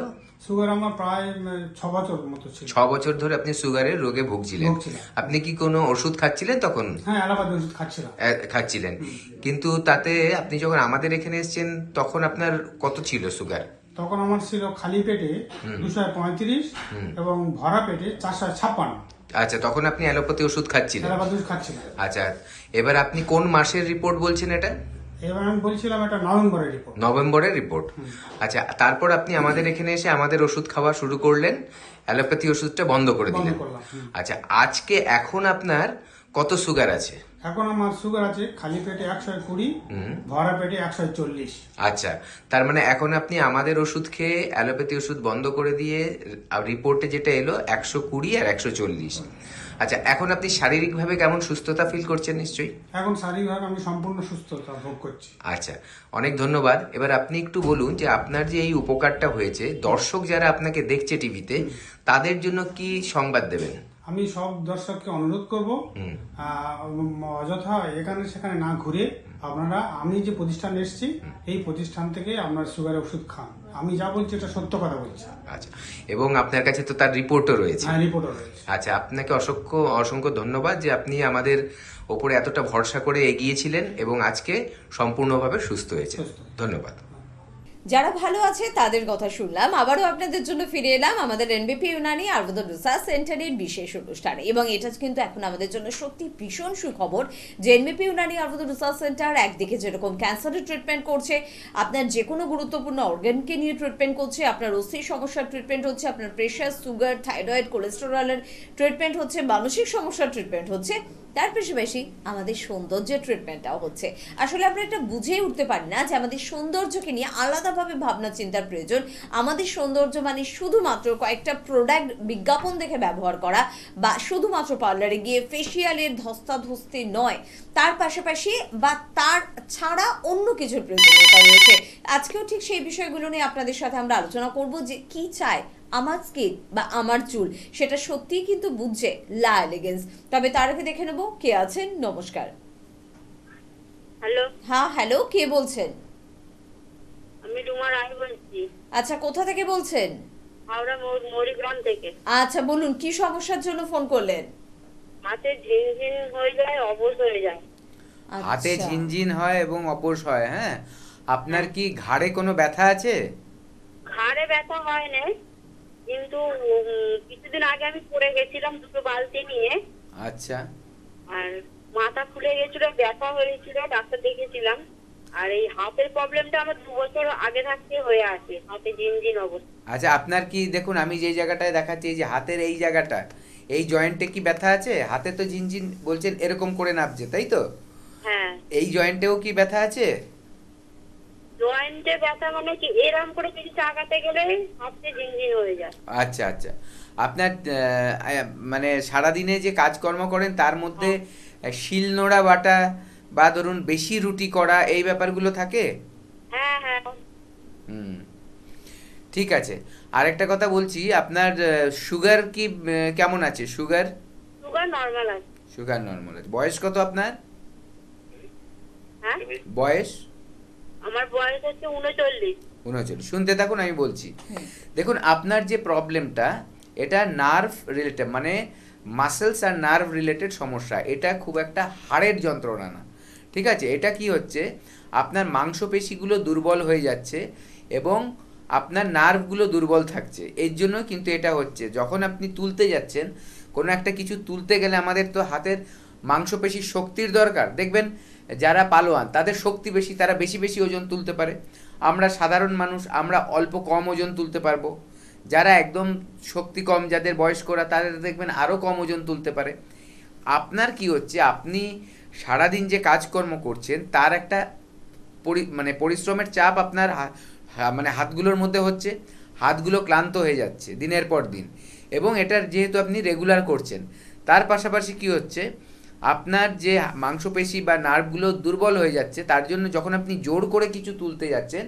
[SPEAKER 6] সুগার আমার প্রায় 6 বছর মতো ছিল।
[SPEAKER 2] 6 বছর ধরে আপনি সুগারের রোগে ভুগছিলেন।
[SPEAKER 6] ভুগছিলাম।
[SPEAKER 2] আপনি কি কোনো ওষুধ খাচ্ছিলেন তখন?
[SPEAKER 6] হ্যাঁ, এলাহাবাদ ওষুধ খাচ্ছিলাম।
[SPEAKER 2] খাচ্ছিলেন, কিন্তু তাতে আপনি যখন আমাদের এখানে এসেছেন তখন আপনার কত ছিল সুগার?
[SPEAKER 6] তখন আমার ছিল খালি পেটে 235 এবং ভরা পেটে 456।
[SPEAKER 2] আচ্ছা, তখন আপনি অ্যালোপ্যাথি ওষুধ খাচ্ছিলেন?
[SPEAKER 6] এলাহাবাদ ওষুধ খাচ্ছিলাম।
[SPEAKER 2] আচ্ছা, এবার আপনি কোন মাসের রিপোর্ট বলছেন এটা?
[SPEAKER 6] এবার আমি বলছিলাম এটা নভেম্বরের রিপোর্ট।
[SPEAKER 2] নভেম্বরের রিপোর্ট। আচ্ছা, তারপর আপনি আমাদের এখানে এসে আমাদের ওষুধ খাওয়া শুরু করলেন, অ্যালোপ্যাথি ওষুধটা বন্ধ করে দিলেন।
[SPEAKER 6] বন্ধ করলাম।
[SPEAKER 2] আচ্ছা, আজকে এখন আপনার কত সুগার আছে?
[SPEAKER 6] এখন আমার সুগার আছে খালি পেটে 120, ভরা পেটে 140।
[SPEAKER 2] আচ্ছা, তার মানে এখন আপনি আমাদের ওষুধ খেয়ে অ্যালোপ্যাথি ওষুধ বন্ধ করে দিয়ে রিপোর্টে যেটা এলো 120 আর 140। আচ্ছা, এখন আপনি শারীরিকভাবে কেমন সুস্থতা ফিল করছেন নিশ্চয়ই?
[SPEAKER 6] এখন শারীরিকভাবে আমি সম্পূর্ণ সুস্থতা ভোগ করছি।
[SPEAKER 2] আচ্ছা, অনেক ধন্যবাদ। এবার আপনি একটু বলুন যে আপনার যে এই উপকারটা হয়েছে, দর্শক যারা আপনাকে দেখছে টিভিতে, তাদের জন্য কি সংবাদ দেবেন?
[SPEAKER 6] আমি সব দর্শককে অনুরোধ করব, অযথা এখানে সেখানে না ঘুরে আপনারা, আমি যে প্রতিষ্ঠানে এসেছি এই প্রতিষ্ঠান থেকে আপনার সুগারের ওষুধ খান। আমি যা বলছি এটা সত্য কথা বলছি।
[SPEAKER 2] আচ্ছা, এবং আপনার কাছে তো তার রিপোর্টও রয়েছে?
[SPEAKER 6] হ্যাঁ, রিপোর্টও রয়েছে।
[SPEAKER 2] আচ্ছা, আপনাকে অসংখ্য অসংখ্য ধন্যবাদ যে আপনি আমাদের ওপরে এতটা ভরসা করে এগিয়েছিলেন এবং আজকে সম্পূর্ণভাবে সুস্থ হয়েছে। ধন্যবাদ।
[SPEAKER 1] যারা ভালো আছে তাদের কথা শুনলাম, আবারও আপনাদের জন্য ফিরে এলাম আমাদের এনবিপি ইউনানি আয়ুর্বেদ রিসার্চ সেন্টারের বিশেষ অনুষ্ঠানে। এবং এটা কিন্তু এখন আমাদের জন্য সত্যি ভীষণ সুখবর যে এনবিপি ইউনানি আয়ুর্বেদ রিসার্চ সেন্টার একদিকে যেরকম ক্যান্সারের ট্রিটমেন্ট করছে, আপনার যে কোনো গুরুত্বপূর্ণ অর্গানকে নিয়ে ট্রিটমেন্ট করছে, আপনার অস্থির সমস্যার ট্রিটমেন্ট হচ্ছে, আপনার প্রেশার, সুগার, থাইরয়েড, কোলেস্টেরলের ট্রিটমেন্ট হচ্ছে, মানসিক সমস্যার ট্রিটমেন্ট হচ্ছে, তার পাশাপাশি আমাদের সৌন্দর্যের ট্রিটমেন্টটাও হচ্ছে। আসলে আমরা এটা বুঝেই উঠতে পারি না যে আমাদের সৌন্দর্যকে নিয়ে আলাদা আলাদাভাবে ভাবনা চিন্তার প্রয়োজন। আমাদের সৌন্দর্য মানে শুধুমাত্র কয়েকটা প্রোডাক্ট বিজ্ঞাপন দেখে ব্যবহার করা বা শুধুমাত্র পার্লারে গিয়ে ফেসিয়ালের ধস্তাধস্তি নয়, তার পাশাপাশি বা তার ছাড়া অন্য কিছুর প্রয়োজনীয়তা রয়েছে। আজকেও ঠিক সেই বিষয়গুলো নিয়ে আপনাদের সাথে আমরা আলোচনা করব যে কি চায় আমার স্কিন বা আমার চুল, সেটা সত্যিই কিন্তু বুঝছে লা এলিগেন্স। তবে তার আগে দেখে নেব কে আছেন। নমস্কার।
[SPEAKER 4] হ্যালো,
[SPEAKER 1] হ্যাঁ হ্যালো, কে বলছেন?
[SPEAKER 4] আমি রুমা রায় বলছি,
[SPEAKER 1] আচ্ছা, কোথা থেকে বলছেন?
[SPEAKER 4] হাওড়া মরিগ্রাম থেকে।
[SPEAKER 1] আচ্ছা বলুন, কি সমস্যার জন্য ফোন করলেন?
[SPEAKER 4] হাতে ঝিনঝিন হয়ে যায়, অবশ হয়ে যায়।
[SPEAKER 2] হাতে
[SPEAKER 1] আচ্ছা।
[SPEAKER 2] ঝিনঝিন হয় এবং অপস হয়। হ্যাঁ, আপনার কি ঘাড়ে কোনো ব্যথা আছে?
[SPEAKER 4] ঘাড়ে ব্যথা হয় না, কিন্তু কিছুদিন আগে আমি পড়ে গেছিলাম দুটো বালতি নিয়ে,
[SPEAKER 2] আচ্ছা,
[SPEAKER 4] আর মাথা ফুলে গেছিল, ব্যথা হয়েছিল, ডাক্তার দেখিয়েছিলাম। আর এই হাতের প্রবলেমটা আমার 2 বছর আগে থাকতে হয়ে আছে, হাতে ঝিনঝিন অবস্থা।
[SPEAKER 2] আচ্ছা, আপনার কি দেখুন আমি যেই জায়গাটায় দেখাচ্ছি, এই যে হাতের এই জায়গাটা, এই জয়েন্টে কি ব্যথা আছে? হাতে তো ঝিনঝিন বলছেন এরকম করে নাবছে, তাই তো?
[SPEAKER 4] হ্যাঁ,
[SPEAKER 2] এই জয়েন্টেও কি ব্যথা আছে?
[SPEAKER 4] জয়েন্টে ব্যথা মানে কি, এরকম করে কিছু চাগাতে গেলে হাতে ঝিনঝিন হয়ে যায়।
[SPEAKER 2] আচ্ছা আচ্ছা, আপনার মানে সারাদিনে যে কাজকর্ম করেন তার মধ্যে শিল নোড়া বাটা বা ধরুন বেশি রুটি করা এই ব্যাপারগুলো থাকে?
[SPEAKER 4] হ্যাঁ হ্যাঁ।
[SPEAKER 2] হুম, ঠিক আছে। আরেকটা কথা বলছি, আপনার সুগার কি কেমন আছে? সুগার
[SPEAKER 4] সুগার নরমাল আছে।
[SPEAKER 2] সুগার নর্মাল আছে। বয়স কত আপনার?
[SPEAKER 4] হ্যাঁ,
[SPEAKER 2] বয়স
[SPEAKER 4] আমার বয়স হচ্ছে 39।
[SPEAKER 2] 39। শুনতে থাকুন, আমি বলছি। দেখুন, আপনার যে প্রবলেমটা, এটা নার্ভ রিলেটেড, মানে মাসেলস আর নার্ভ রিলেটেড সমস্যা। এটা খুব একটা হাড়ের যন্ত্রণা না, ঠিক আছে? এটা কি হচ্ছে, আপনার মাংসপেশিগুলো দুর্বল হয়ে যাচ্ছে এবং আপনার নার্ভগুলো দুর্বল থাকছে। এর জন্য কিন্তু এটা হচ্ছে, যখন আপনি তুলতে যাচ্ছেন, কোনো একটা কিছু তুলতে গেলে আমাদের তো হাতের মাংসপেশির শক্তির দরকার। দেখবেন যারা পালোয়ান তাদের শক্তি বেশি, তারা বেশি বেশি ওজন তুলতে পারে। আমরা সাধারণ মানুষ, আমরা অল্প কম ওজন তুলতে পারবো। যারা একদম শক্তি কম, যাদের বয়স্করা, তাদের দেখবেন আরও কম ওজন তুলতে পারে। আপনার কি হচ্ছে, আপনি সারাদিন যে কাজকর্ম করছেন তার একটা মানে পরিশ্রমের চাপ আপনার মানে হাতগুলোর মধ্যে হচ্ছে। হাতগুলো ক্লান্ত হয়ে যাচ্ছে দিনের পর দিন, এবং এটার যেহেতু আপনি রেগুলার করছেন, তার পাশাপাশি কি হচ্ছে, আপনার যে মাংসপেশি বা নার্ভগুলো দুর্বল হয়ে যাচ্ছে, তার জন্য যখন আপনি জোর করে কিছু তুলতে যাচ্ছেন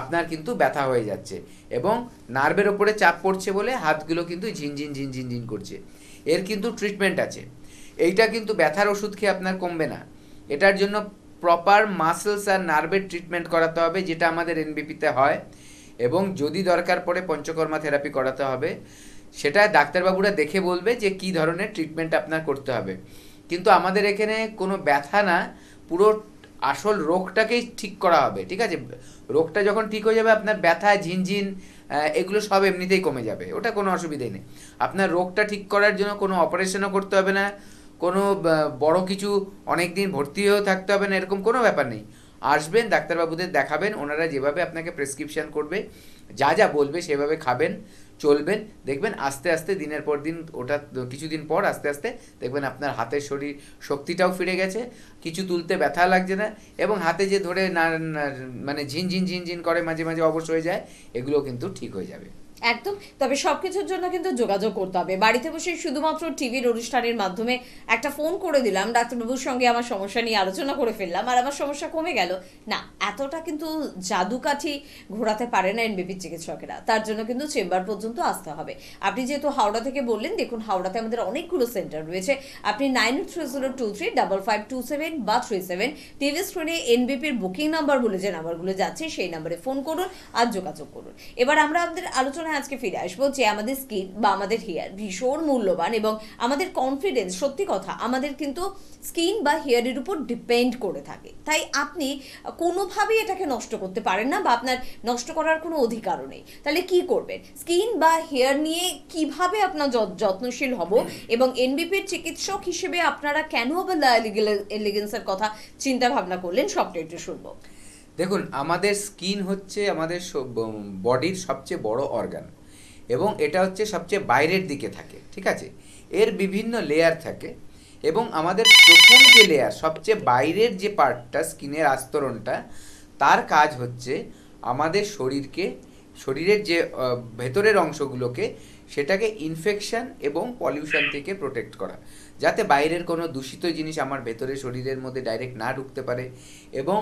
[SPEAKER 2] আপনার কিন্তু ব্যথা হয়ে যাচ্ছে এবং নার্ভের ওপরে চাপ পড়ছে বলে হাতগুলো কিন্তু ঝিনঝিন ঝিনঝিন ঝিন করছে। এর কিন্তু ট্রিটমেন্ট আছে। এইটা কিন্তু ব্যথার ওষুধ খেয়ে আপনার কমবে না। এটার জন্য প্রপার মাসেলস আর নার্ভের ট্রিটমেন্ট করাতে হবে, যেটা আমাদের এনবিপিতে হয়, এবং যদি দরকার পড়ে পঞ্চকর্মা থেরাপি করাতে হবে। সেটা ডাক্তারবাবুরা দেখে বলবে যে কী ধরনের ট্রিটমেন্ট আপনার করতে হবে। কিন্তু আমাদের এখানে কোনো ব্যথা না, পুরো আসল রোগটাকেই ঠিক করা হবে, ঠিক আছে? রোগটা যখন ঠিক হয়ে যাবে, আপনার ব্যথা, ঝিনঝিন এগুলো সব এমনিতেই কমে যাবে, ওটা কোনো অসুবিধাই নেই। আপনার রোগটা ঠিক করার জন্য কোনো অপারেশনও করতে হবে না, কোনো বড় কিছু অনেক দিন ভর্তি হয়েও থাকতে হবে না, এরকম কোনো ব্যাপার নেই। আসবেন, ডাক্তারবাবুদের দেখাবেন, ওনারা যেভাবে আপনাকে প্রেসক্রিপশান করবে, যা যা বলবে সেভাবে খাবেন, চলবেন, দেখবেন আস্তে আস্তে দিনের পর দিন, ওটা কিছুদিন পর আস্তে আস্তে দেখবেন আপনার হাতের শরীর শক্তিটাও ফিরে গেছে, কিছু তুলতে ব্যথা লাগছে না, এবং হাতে যে ধরে মানে ঝিনঝিন ঝিনঝিন করে মাঝে মাঝে অবশ্য হয়ে যায়, এগুলো কিন্তু ঠিক হয়ে যাবে।
[SPEAKER 1] একদম। তবে সবকিছুর জন্য কিন্তু যোগাযোগ করতে হবে। বাড়িতে বসে শুধুমাত্র টিভির অনুষ্ঠানের মাধ্যমে একটা ফোন করে দিলাম, ডাক্তারবাবুর সঙ্গে আমার সমস্যা নিয়ে আলোচনা করে ফেললাম আর আমার সমস্যা কমে গেল না, এতটা কিন্তু জাদুকাঠি ঘোরাতে পারে না এনবিপির চিকিৎসকেরা। তার জন্য কিন্তু চেম্বার পর্যন্ত আসতে হবে। আপনি যেহেতু হাওড়া থেকে বললেন, দেখুন হাওড়াতে আমাদের অনেকগুলো সেন্টার রয়েছে। আপনি 9302355227 বা 37 টিভি স্ক্রিনে এনবিপির বুকিং নাম্বার বলে যে নাম্বারগুলো যাচ্ছে সেই নাম্বারে ফোন করুন আর যোগাযোগ করুন। এবার আমরা আমাদের আলোচনা আজকে ফিরে আসবো যে আমাদের স্কিন বা আমাদের হেয়ার ভীষণ মূল্যবান, এবং আমাদের কনফিডেন্স, সত্যি কথা, আমাদের কিন্তু স্কিন বা হেয়ারের উপর ডিপেন্ড করে থাকে। তাই আপনি কোনোভাবেই এটাকে নষ্ট করতে পারেন না বা আপনার নষ্ট করার কোনো অধিকারও নেই। তাহলে কি করবেন? স্কিন বা হেয়ার নিয়ে কিভাবে আপনার যত্নশীল হব, এবং এনবিপির চিকিৎসক হিসেবে আপনারা কেন আবার লা এলিগেন্সের কথা চিন্তা ভাবনা করলেন, সবটা একটু শুনবো।
[SPEAKER 2] দেখুন, আমাদের স্কিন হচ্ছে আমাদের বডির সবচেয়ে বড় অর্গান, এবং এটা হচ্ছে সবচেয়ে বাইরের দিকে থাকে, ঠিক আছে? এর বিভিন্ন লেয়ার থাকে, এবং আমাদের প্রথম যে লেয়ার, সবচেয়ে বাইরের যে পার্টটা, স্কিনের আস্তরণটা, তার কাজ হচ্ছে আমাদের শরীরের যে ভেতরের অংশগুলোকে সেটাকে ইনফেকশন এবং পলিউশন থেকে প্রোটেক্ট করা, যাতে বাইরের কোনো দূষিত জিনিস আমার ভেতরে শরীরের মধ্যে ডাইরেক্ট না ঢুকতে পারে এবং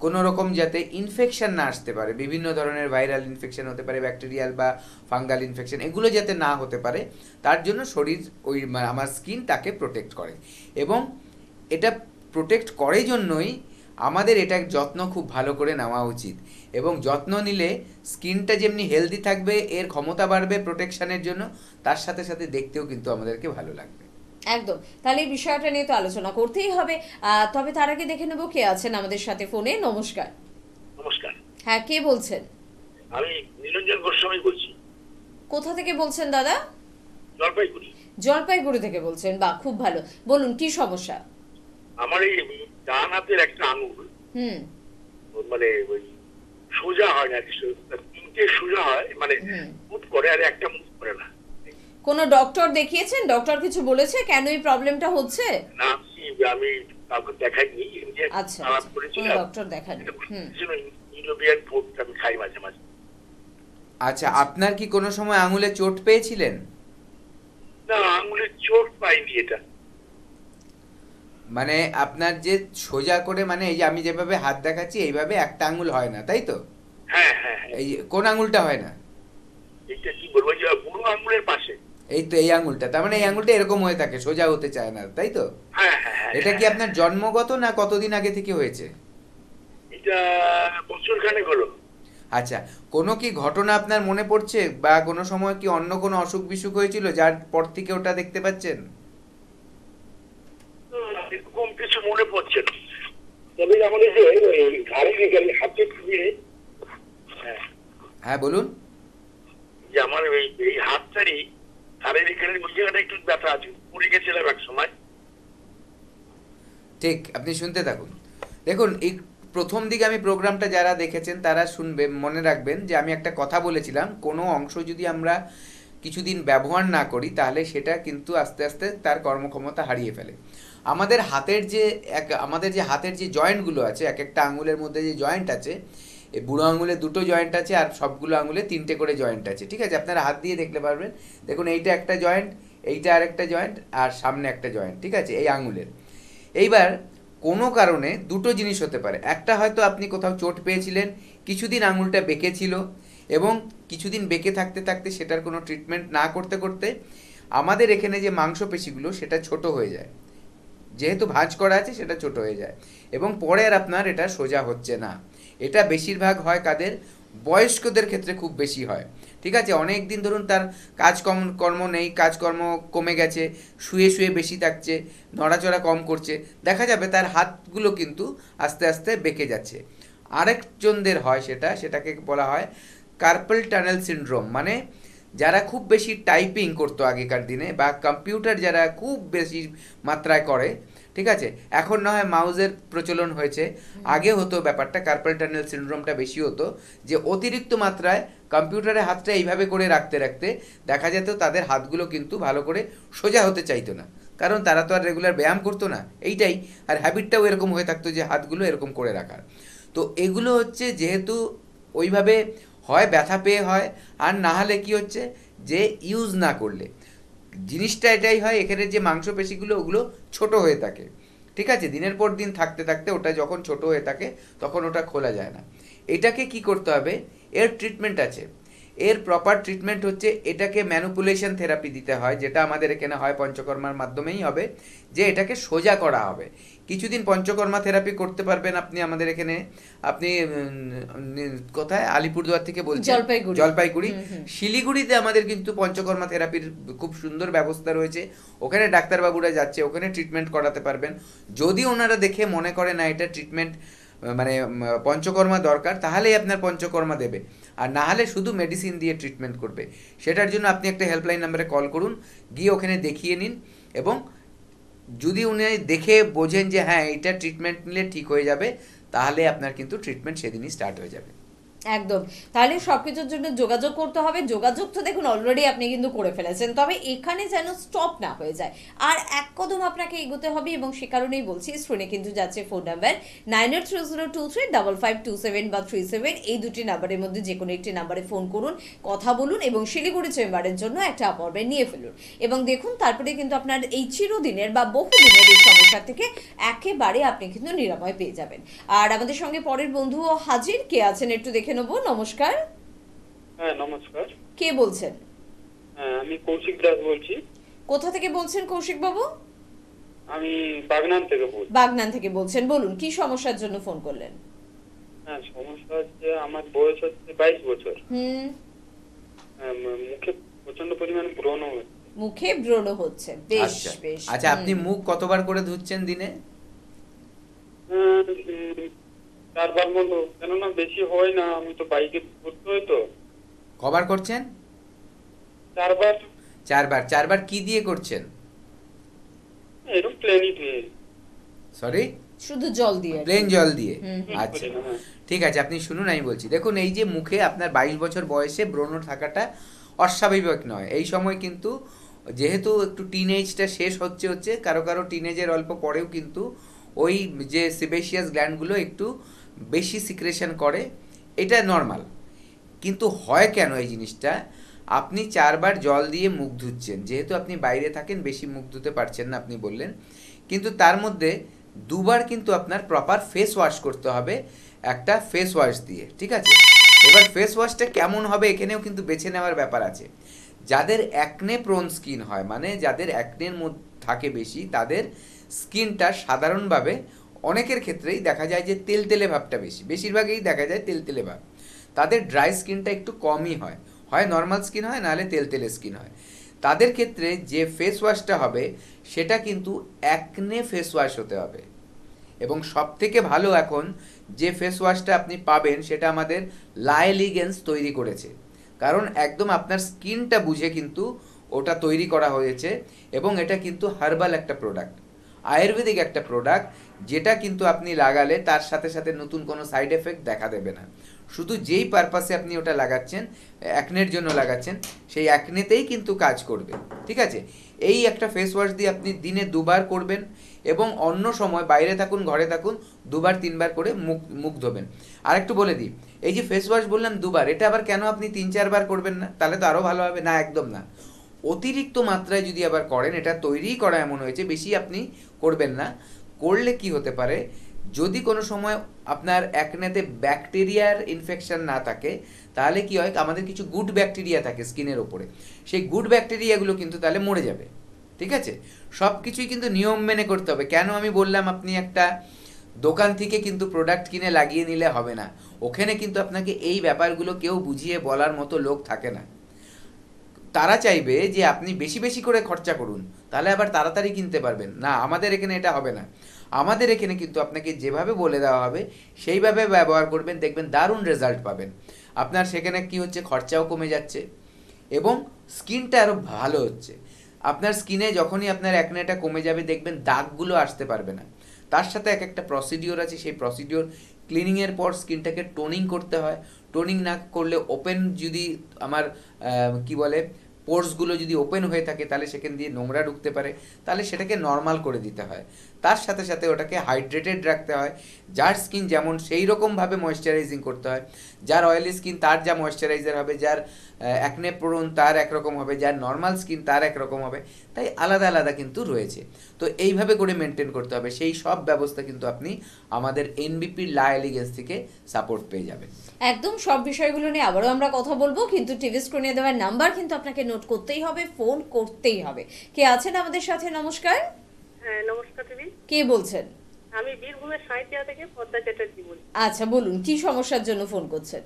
[SPEAKER 2] কোনো রকম যাতে ইনফেকশন না আসতে পারে, বিভিন্ন ধরনের ভাইরাল ইনফেকশন হতে পারে, ব্যাকটেরিয়াল বা ফাঙ্গাল ইনফেকশন, এগুলো যাতে না হতে পারে তার জন্য শরীর আমার স্কিন তাকে প্রোটেক্ট করে। এবং এটা প্রোটেক্ট করে জন্যই আমাদের এটার যত্ন খুব ভালো করে নেওয়া উচিত, এবং যত্ন নিলে স্কিনটা যেমনি হেলদি থাকবে, এর ক্ষমতা বাড়বে প্রোটেকশনের জন্য, তার সাথে সাথে দেখতেও কিন্তু আমাদেরকে ভালো লাগবে।
[SPEAKER 1] একদম, তাহলে এই বিষয়টা নিয়ে তো আলোচনা করতেই হবে। তবে তার আগে দেখে নেবো কে আছেন আমাদের সাথে ফোনে। নমস্কার।
[SPEAKER 7] নমস্কার,
[SPEAKER 1] হ্যাঁ, কে বলছেন?
[SPEAKER 7] আমি নিরঞ্জন গোস্বামী বলছি,
[SPEAKER 1] কোথা থেকে বলছেন দাদা?
[SPEAKER 7] জলপাইগুড়ি।
[SPEAKER 1] জলপাইগুড়ি থেকে বলছেন, বাহ, খুব ভালো। বলুন কি সমস্যা?
[SPEAKER 7] আমার এই ডান হাতের একটা আঙুল
[SPEAKER 1] হুম
[SPEAKER 7] মানে ওই সোজা হয় না, তিনটে সোজা হয়, মানে মুভ করে আর একটা মুভ করে না।
[SPEAKER 1] কোনো ডক্টর দেখিয়েছেন? ডক্টর কিছু বলেছে কেন এই প্রবলেমটা হচ্ছে?
[SPEAKER 7] না, আমি কাউকে দেখাইনি, এমনি
[SPEAKER 1] আচ্ছা,
[SPEAKER 7] আলাপ
[SPEAKER 1] কোনো
[SPEAKER 7] করেছিলাম।
[SPEAKER 1] ডক্টর দেখান? হুম
[SPEAKER 7] ইউরোপিয়ান ফুড আমি খাই মাঝে মাঝে।
[SPEAKER 2] আচ্ছা, আপনার কি কোনো সময় আঙুলে চোট পেয়েছিলেন?
[SPEAKER 7] না, আঙুলের চোট পাইনি এটা।
[SPEAKER 2] মানে আপনার যে সোজা করে, মানে এই যে আমি যেভাবে হাত দেখাচ্ছি এইভাবে একটা আঙুল হয় না, তাই তো?
[SPEAKER 7] হ্যাঁ হ্যাঁ হ্যাঁ,
[SPEAKER 2] এই কোন আঙুলটা হয় না?
[SPEAKER 7] এটা কি বলবো, যে বুড়ো আঙুলের পাশে।
[SPEAKER 2] এই তো এই আঙুলটা, তার মানে এই আঙুলটা এরকম হয়ে থাকে, সোজা হতে চায় না, তাই তো?
[SPEAKER 7] হ্যাঁ হ্যাঁ হ্যাঁ।
[SPEAKER 2] এটা কি আপনার জন্মগত না কতদিন আগে থেকে হয়েছে?
[SPEAKER 7] এটা বছর খানেক হলো।
[SPEAKER 2] আচ্ছা, কোনো কি ঘটনা আপনার মনে পড়ছে, বা কোনো সময় কি অন্য কোনো অসুখ বিসুখ হয়েছিল যার পর থেকে ওটা দেখতে পাচ্ছেন?
[SPEAKER 7] এরকম কিছু মনে পড়ছে না, তবে আমাদের যে ঘাড়ের এখানে হাতে দিয়ে,
[SPEAKER 2] হ্যাঁ বলুন।
[SPEAKER 7] যে আমার এই হাতটারই ঘাড়ের এখানে ওই জায়গাটা একটু ব্যথা আছে, পড়ে গেছিলাম এক সময়।
[SPEAKER 2] ঠিক, আপনি শুনতে থাকুন। দেখুন, এই প্রথম দিকে আমি প্রোগ্রামটা যারা দেখেছেন তারা শুনবেন, মনে রাখবেন যে আমি একটা কথা বলেছিলাম, কোনো অংশ যদি আমরা কিছুদিন ব্যবহার না করি তাহলে সেটা কিন্তু আস্তে আস্তে তার কর্মক্ষমতা হারিয়ে ফেলে। আমাদের হাতের যে জয়েন্টগুলো আছে, এক একটা আঙুলের মধ্যে যে জয়েন্ট আছে, এই বুড়ো আঙুলে 2টো জয়েন্ট আছে আর সবগুলো আঙুলে 3টে করে জয়েন্ট আছে, ঠিক আছে? আপনারা হাত দিয়ে দেখলে পারবেন। দেখুন, এইটা একটা জয়েন্ট, এইটা আরেকটা জয়েন্ট, আর সামনে একটা জয়েন্ট, ঠিক আছে, এই আঙুলের। এইবার কোনো কারণে 2টো জিনিস হতে পারে। একটা হয়তো আপনি কোথাও চোট পেয়েছিলেন, কিছুদিন আঙুলটা বেঁকে ছিল, এবং কিছুদিন বেঁকে থাকতে থাকতে সেটার কোনো ট্রিটমেন্ট না করতে করতে আমাদের এখানে যে মাংসপেশিগুলো সেটা ছোট হয়ে যায়, যেহেতু ভাঁজ করা আছে সেটা ছোট হয়ে যায়, এবং পরে আর আপনার এটা সোজা হচ্ছে না। এটা বেশিরভাগ হয় কাদের? বয়স্কদের ক্ষেত্রে খুব বেশি হয়, ঠিক আছে? অনেক দিন ধরুন তার কাজকর্ম নেই, কাজকর্ম কমে গেছে, শুয়ে শুয়ে বেশি থাকছে, নড়াচড়া কম করছে, দেখা যাবে তার হাতগুলো কিন্তু আস্তে আস্তে বেঁকে যাচ্ছে। আরেকজনদের হয় সেটাকে বলা হয় কার্পেল টানেল সিনড্রোম, মানে যারা খুব বেশি টাইপিং করতো আগেকার দিনে, বা কম্পিউটার যারা খুব বেশি মাত্রায় করে, ঠিক আছে, এখন না হয় মাউসের প্রচলন হয়েছে, আগে হতো ব্যাপারটা, কার্পেল টানেল সিনড্রোমটা বেশি হতো, যে অতিরিক্ত মাত্রায় কম্পিউটারে হাতটা এইভাবে করে রাখতে রাখতে দেখা যেত তাদের হাতগুলো কিন্তু ভালো করে সোজা হতে চাইতো না, কারণ তারা তো আর রেগুলার ব্যায়াম করতো না, এইটাই, আর হ্যাবিটটাও এরকম হয়ে থাকতো যে হাতগুলো এরকম করে রাখার। তো এগুলো হচ্ছে যেহেতু ওইভাবে হয় ব্যথা পেয়ে হয়, আর না হলে কি হচ্ছে যে ইউজ না করলে জিনিসটা এটাই হয়, এখানে যে মাংসপেশিগুলো ওগুলো ছোট হয়ে থাকে, ঠিক আছে? দিনের পর দিন থাকতে থাকতে ওটা যখন ছোট হয়ে থাকে তখন ওটা খোলা যায় না। এটাকে কি করতে হবে? এর ট্রিটমেন্ট আছে, এর প্রপার ট্রিটমেন্ট হচ্ছে এটাকে ম্যানুপুলেশন থেরাপি দিতে হয়, যেটা আমাদের এখানে হয় পঞ্চকর্মার মাধ্যমেই হবে, যে এটাকে সোজা করা হবে। কিছুদিন পঞ্চকর্মা থেরাপি করতে পারবেন আপনি আমাদের এখানে। আপনি কোথায় আলিপুরদুয়ার থেকে বলছেন? জলপাইগুড়ি। শিলিগুড়িতে আমাদের কিন্তু পঞ্চকর্মা থেরাপির খুব সুন্দর ব্যবস্থা রয়েছে, ওখানে ডাক্তারবাবুরা যাচ্ছে, ওখানে ট্রিটমেন্ট করাতে পারবেন। যদি ওনারা দেখে মনে করে না এটা ট্রিটমেন্ট মানে পঞ্চকর্মা দরকার, তাহলেই আপনার পঞ্চকর্মা দেবে, আর না হলে শুধু মেডিসিন দিয়ে ট্রিটমেন্ট করবে। সেটার জন্য আপনি একটা হেল্পলাইন নাম্বারে কল করুন, গিয়ে ওখানে দেখিয়ে নিন, এবং যদি উনি দেখে বোঝেন যে হ্যাঁ এটা ট্রিটমেন্ট নিলে ঠিক হয়ে যাবে, তাহলে আপনার কিন্তু ট্রিটমেন্ট সেদিনই স্টার্ট হয়ে যাবে।
[SPEAKER 1] একদম। তাহলে সবকিছুর জন্য যোগাযোগ করতে হবে। যোগাযোগ তো দেখুন অলরেডি আপনি কিন্তু করে ফেলেছেন, তবে এখানে যেন স্টপ না হয়ে যায়, আর এক কদম আপনাকে এগোতে হবে। এবং সে কারণেই বলছি, স্ক্রিনে কিন্তু যাচ্ছে ফোন নাম্বার 9830235527 বা 37, এই দুটি নাম্বারের মধ্যে যে কোনো একটি নাম্বারে ফোন করুন, কথা বলুন এবং শিলিগুড়ি চেম্বারের জন্য একটা অ্যাপয়েন্টমেন্ট নিয়ে ফেলুন। এবং দেখুন তারপরে কিন্তু আপনার এই চিরদিনের বা বহুদিনের এই সমস্যা থেকে একেবারে আপনি কিন্তু নিরাময় পেয়ে যাবেন। আর আমাদের সঙ্গে পরের বন্ধুও হাজির, কে আছেন একটু দেখে নেবো। নমস্কার,
[SPEAKER 8] হ্যাঁ নমস্কার।
[SPEAKER 1] কে বলছেন?
[SPEAKER 8] হ্যাঁ আমি কৌশিক দাস বলছি।
[SPEAKER 1] কোথা থেকে বলছেন কৌশিক বাবু?
[SPEAKER 8] আমি বাগনান থেকে বলছি।
[SPEAKER 1] বাগনান থেকে বলছেন, বলুন কি সমস্যার জন্য ফোন করলেন?
[SPEAKER 8] হ্যাঁ সমস্যা হচ্ছে, আমার বয়স হচ্ছে 22 বছর। মুখে প্রচন্ড পরিমাণে ব্রণ হচ্ছে।
[SPEAKER 1] মুখে ব্রণ হচ্ছে, বেশ
[SPEAKER 2] আচ্ছা
[SPEAKER 1] বেশ।
[SPEAKER 2] আচ্ছা, আপনি মুখ কতবার করে ধুচ্ছেন দিনে?
[SPEAKER 8] 4 বার মতো, কেননা বেশি হয় না, আমি তো বাইকে ঘুরতে হয় তো।
[SPEAKER 2] কবার করছেন?
[SPEAKER 8] 4 বার।
[SPEAKER 2] 4বার। 4বার কি দিয়ে করছেন?
[SPEAKER 8] এরকম প্লেনই ধুয়ে।
[SPEAKER 2] সরি,
[SPEAKER 1] শুধু জল দিয়ে?
[SPEAKER 2] প্লেন জল দিয়ে। আচ্ছা
[SPEAKER 8] হ্যাঁ।
[SPEAKER 2] ঠিক আছে, আপনি শুনুন আমি বলছি। দেখুন, এই যে মুখে আপনার 22 বছর বয়সে ব্রণ থাকাটা অস্বাভাবিক নয়। এই সময় কিন্তু যেহেতু একটু টিনেজটা শেষ হচ্ছে কারো কারো টিনেজের অল্প পরেও কিন্তু ওই যে সিবেশিয়াস গ্ল্যান্ডগুলো একটু বেশি সিক্রেশন করে, এটা নর্মাল। কিন্তু হয় কেন এই জিনিসটা? আপনি 4বার জল দিয়ে মুখ ধুচ্ছেন, যেহেতু আপনি বাইরে থাকেন বেশি মুখ ধুতে পারছেন না আপনি বললেন, কিন্তু তার মধ্যে 2বার কিন্তু আপনার প্রপার ফেস ওয়াশ করতে হবে একটা ফেস ওয়াশ দিয়ে, ঠিক আছে? এবার ফেস ওয়াশটা কেমন হবে এখানেও কিন্তু বেছে নেওয়ার ব্যাপার আছে। যাদের অ্যাকনে প্রোন স্কিন হয়, মানে যাদের অ্যাকনের মধ্যে থাকে বেশি, তাদের স্কিনটা সাধারণভাবে অনেকের ক্ষেত্রেই দেখা যায় যে তেলতেলে ভাবটা বেশি, বেশিরভাগই দেখা যায় তেলতেলে ভাব। তাদের ড্রাই স্কিনটা একটু কমই হয়, হয় নর্মাল স্কিন হয়, নাহলে তেলতেলে স্কিন হয়। তাদের ক্ষেত্রে যে ফেস ওয়াশটা হবে সেটা কিন্তু অ্যাকনে ফেস ওয়াশ হতে হবে। এবং সব থেকে ভালো এখন যে ফেস ওয়াশটা আপনি পাবেন সেটা আমাদের লাইলিগেন্স তৈরি করেছে, কারণ একদম আপনার স্কিনটা বুঝে কিন্তু ওটা তৈরি করা হয়েছে। এবং এটা কিন্তু হার্বাল একটা প্রোডাক্ট, আয়ুর্বেদিক একটা প্রোডাক্ট, যেটা কিন্তু আপনি লাগালে তার সাথে সাথে নতুন কোনো সাইড এফেক্ট দেখা দেবে না। শুধু যেই পারপাসে আপনি ওটা লাগাচ্ছেন, অ্যাকনের জন্য লাগাচ্ছেন, সেই অ্যাকনেতেই কিন্তু কাজ করবে, ঠিক আছে? এই একটা ফেস ওয়াশ দিয়ে আপনি দিনে 2বার করবেন, এবং অন্য সময় বাইরে থাকুন ঘরে থাকুন 2বার 3বার করে মুখ ধোবেন। আর একটু বলে দিই, এই যে ফেস ওয়াশ বললাম 2বার, এটা আবার কেন আপনি 3-4বার করবেন না? তাহলে তো আরও ভালো হবে না, একদম না। অতিরিক্ত মাত্রায় যদি আবার করেন, এটা তৈরিই করা এমন হয়েছে, বেশি আপনি করবেন না। করলে কি হতে পারে, যদি কোনো সময় আপনার অ্যাকনেতে ব্যাকটেরিয়ার ইনফেকশন না থাকে, তাহলে কি হয়, আমাদের কিছু গুড ব্যাকটেরিয়া থাকে স্কিনের ওপরে, সেই গুড ব্যাকটেরিয়াগুলো কিন্তু তাহলে মরে যাবে, ঠিক আছে? সব কিছুই কিন্তু নিয়ম মেনে করতে হবে। কেন আমি বললাম, আপনি একটা দোকান থেকে কিন্তু প্রোডাক্ট কিনে লাগিয়ে নিলে হবে না, ওখানে কিন্তু আপনাকে এই ব্যাপারগুলো কেউ বুঝিয়ে বলার মতো লোক থাকে না। তারা চাইবে যে আপনি বেশি বেশি করে খরচা করুন, তাহলে আবার তাড়াতাড়ি কিনতে পারবেন না। আমাদের এখানে এটা হবে না। আমাদের এখানে কিন্তু আপনাকে যেভাবে বলে দেওয়া হবে সেইভাবে ব্যবহার করবেন, দেখবেন দারুণ রেজাল্ট পাবেন। আপনার সেখানে কি হচ্ছে, খরচাও কমে যাচ্ছে এবং স্কিনটা আরও ভালো হচ্ছে। আপনার স্কিনে যখনই আপনার অ্যাকনেটা কমে যাবে, দেখবেন দাগগুলো আসতে পারবে না। তার সাথে একটা প্রসিডিওর আছে, সেই প্রসিডিওর ক্লিনিংয়ের পর স্কিনটাকে টোনিং করতে হয়। টোনিং না করলে ওপেন যদি আমার কি বলে পোর্সগুলো যদি ওপেন হয়ে থাকে, তাহলে সেখান দিয়ে নোংরা ঢুকতে পারে, তাহলে সেটাকে নর্মাল করে দিতে হয়। তার সাথে সাথে ওটাকে হাইড্রেটেড রাখতে হয়। যার স্কিন যেমন সেই রকমভাবে ময়েশ্চারাইজিং করতে হয়। যার অয়েলি স্কিন তার যা ময়েশ্চারাইজার হবে, যার অ্যাকনে প্রোন তার একরকম হবে, যার নর্মাল স্কিন তার একরকম হবে। তাই আলাদা আলাদা কিন্তু রয়েছে। তো এইভাবে করে মেনটেন করতে হবে। সেই সব ব্যবস্থা কিন্তু আপনি আমাদের এনবিপি লা এলিগেন্স থেকে সাপোর্ট পেয়ে যাবেন।
[SPEAKER 1] একদম সব বিষয়গুলো নিয়ে আবারও আমরা কথা বলবো, কিন্তু টিভি স্ক্রিনে দেওয়ার নাম্বার কিন্তু আপনাকে নোট করতেই হবে, ফোন করতেই হবে। কে আছেন আমাদের সাথে? নমস্কার।
[SPEAKER 4] হ্যাঁ নমস্কার দিদি,
[SPEAKER 1] কে বলছেন?
[SPEAKER 4] আমি বীরভূমের সাঁইথিয়া থেকে পদ্মা চ্যাটার্জি বলছি।
[SPEAKER 1] আচ্ছা বলুন, কি সমস্যার জন্য ফোন করছেন?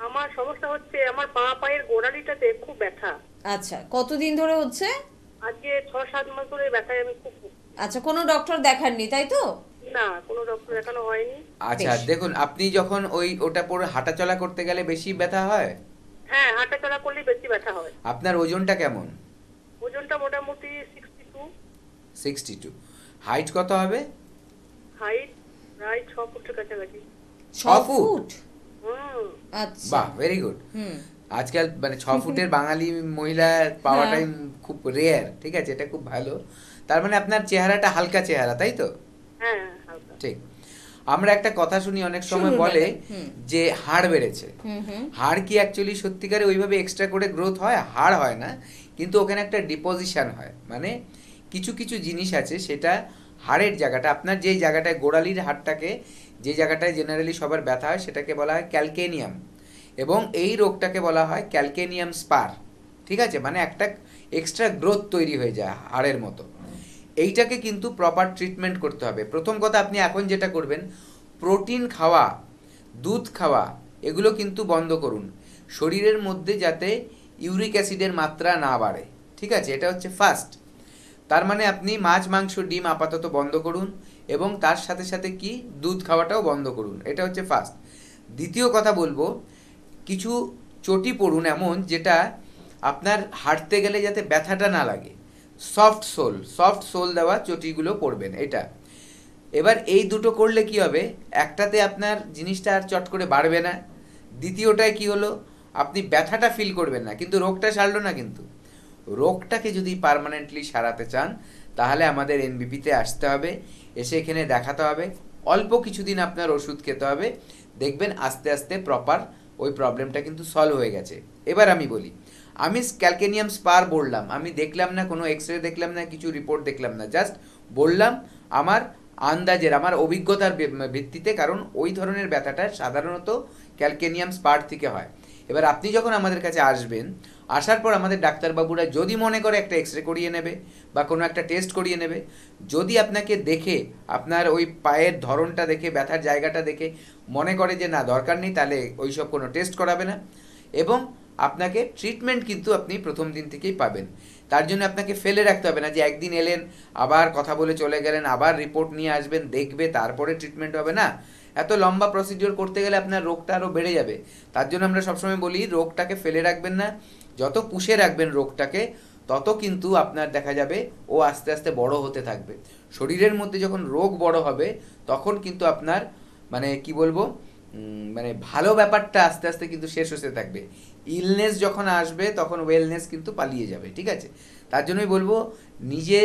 [SPEAKER 4] আমার সমস্যা হচ্ছে, আমার পায়ের গোড়ালিটাতে খুব ব্যথা।
[SPEAKER 1] আচ্ছা, কতদিন ধরে হচ্ছে?
[SPEAKER 4] আজকে 6-7 মাস ধরে ব্যথায় আমি খুব।
[SPEAKER 1] আচ্ছা, কোনো ডক্টর দেখাননি তাই তো?
[SPEAKER 4] না, কোনো ডক্টর দেখানো হয়নি।
[SPEAKER 2] আচ্ছা দেখুন, আপনি যখন ওটা পরে হাঁটাচলা করতে গেলে বেশি ব্যথা হয়?
[SPEAKER 4] হ্যাঁ, হাঁটাচলা করলে বেশি ব্যথা হয়।
[SPEAKER 2] আপনার ওজনটা কেমন?
[SPEAKER 4] ওজনটা মোটামুটি 62।
[SPEAKER 2] 62। হাইট কত হবে?
[SPEAKER 4] হাইট প্রায় 6 ফুটের কাছাকাছি।
[SPEAKER 1] 6 ফুট?
[SPEAKER 4] হুম।
[SPEAKER 1] আচ্ছা।
[SPEAKER 2] বাহ, ভেরি গুড।
[SPEAKER 1] হুম।
[SPEAKER 2] আজকাল মানে 6 ফুটের বাঙালি মহিলা পাওয়াটাই খুব রেয়ার, ঠিক আছে, এটা খুব ভালো। তার মানে আপনার চেহারাটা হালকা চেহারা, তাই তো?
[SPEAKER 4] হ্যাঁ, হালকা।
[SPEAKER 2] ঠিক। আমরা একটা কথা শুনি অনেক সময়
[SPEAKER 1] শুনুন
[SPEAKER 2] বলে
[SPEAKER 1] ম্যাডাম। হুম।
[SPEAKER 2] যে হাড় বেড়েছে।
[SPEAKER 1] হুম হুম।
[SPEAKER 2] হাড় কি অ্যাকচুয়ালি সত্যিকারে ওইভাবে এক্সট্রা করে গ্রোথ হয়? হাড় হয় না, কিন্তু ওখানে একটা ডিপোজিশন হয়। মানে কিছু কিছু জিনিস আছে, সেটা হাড়ের জায়গাটা, আপনার যেই জায়গাটায় গোড়ালির হাড়টাকে, যে জায়গাটায় জেনারেলি সবার ব্যথা হয়, সেটাকে বলা হয় ক্যালকেনিয়াম, এবং এই রোগটাকে বলা হয় ক্যালকেনিয়াম স্পার। ঠিক আছে, মানে একটা এক্সট্রা গ্রোথ তৈরি হয়ে যায় হাড়ের মতো। এইটাকে কিন্তু প্রপার ট্রিটমেন্ট করতে হবে। প্রথম কথা, আপনি এখন যেটা করবেন, প্রোটিন খাওয়া, দুধ খাওয়া, এগুলো কিন্তু বন্ধ করুন, শরীরের মধ্যে যাতে ইউরিক অ্যাসিডের মাত্রা না বাড়ে। ঠিক আছে, এটা হচ্ছে ফার্স্ট। তার মানে আপনি মাছ, মাংস, ডিম আপাতত বন্ধ করুন, এবং তার সাথে সাথে কি দুধ খাওয়াটাও বন্ধ করুন। এটা হচ্ছে ফার্স্ট। দ্বিতীয় কথা বলবো, কিছু চটি পড়ুন এমন, যেটা আপনার হাঁটতে গেলে যাতে ব্যথাটা না লাগে। সফট সোল দেওয়া চটিগুলো পরবেন, এটা। এবার এই দুটো করলে কি হবে, একটাতে আপনার জিনিসটা আর চট করে বাড়বে না, দ্বিতীয়টায় কি হলো, আপনি ব্যথাটা ফিল করবেন না, কিন্তু রোগটা সারলো না। কিন্তু রোগটাকে যদি পার্মানেন্টলি সারাতে চান, তাহলে আমাদের এনবিপিতে আসতে হবে, এসে এখানে দেখাতে হবে, অল্প কিছুদিন আপনার ওষুধ খেতে হবে, দেখবেন আস্তে আস্তে প্রপার ওই প্রবলেমটা কিন্তু সলভ হয়ে গেছে। এবার আমি বলি, আমি ক্যালকেনিয়াম স্পার বললাম, আমি দেখলাম না, কোনো এক্সরে দেখলাম না, কিছু রিপোর্ট দেখলাম না, জাস্ট বললাম আমার আন্দাজের, আমার অভিজ্ঞতার ভিত্তিতে, কারণ ওই ধরনের ব্যথাটা সাধারণত ক্যালকেনিয়াম স্পার থেকে হয়। এবার আপনি যখন আমাদের কাছে আসবেন, আসার পর আমাদের ডাক্তারবাবুরা যদি মনে করে একটা এক্সরে করিয়ে নেবে বা কোনো একটা টেস্ট করিয়ে নেবে, যদি আপনাকে দেখে, আপনার ওই পায়ের ধরনটা দেখে, ব্যথার জায়গাটা দেখে মনে করে যে না দরকার নেই, তাহলে ওইসব কোনো টেস্ট করাবে না, এবং আপনাকে ট্রিটমেন্ট কিন্তু আপনি প্রথম দিন থেকেই পাবেন। তার জন্য আপনাকে ফেলে রাখতে হবে না যে একদিন এলেন, আবার কথা বলে চলে গেলেন, আবার রিপোর্ট নিয়ে আসবেন, দেখবে, তারপরে ট্রিটমেন্ট হবে না। এত লম্বা প্রসিডিওর করতে গেলে আপনার রোগটা আরও বেড়ে যাবে। তার জন্য আমরা সবসময় বলি, রোগটাকে ফেলে রাখবেন না, যত পুষে রাখবেন রোগটাকে, তত কিন্তু আপনার দেখা যাবে ও আস্তে আস্তে বড় হতে থাকবে। শরীরের মধ্যে যখন রোগ বড় হবে, তখন কিন্তু আপনার মানে কি বলবো, মানে ভালো ব্যাপারটা আস্তে আস্তে কিন্তু শেষ হতে থাকবে। ইলনেস যখন আসবে, তখন ওয়েলনেস কিন্তু পালিয়ে যাবে। ঠিক আছে, তার জন্যই বলবো, নিজে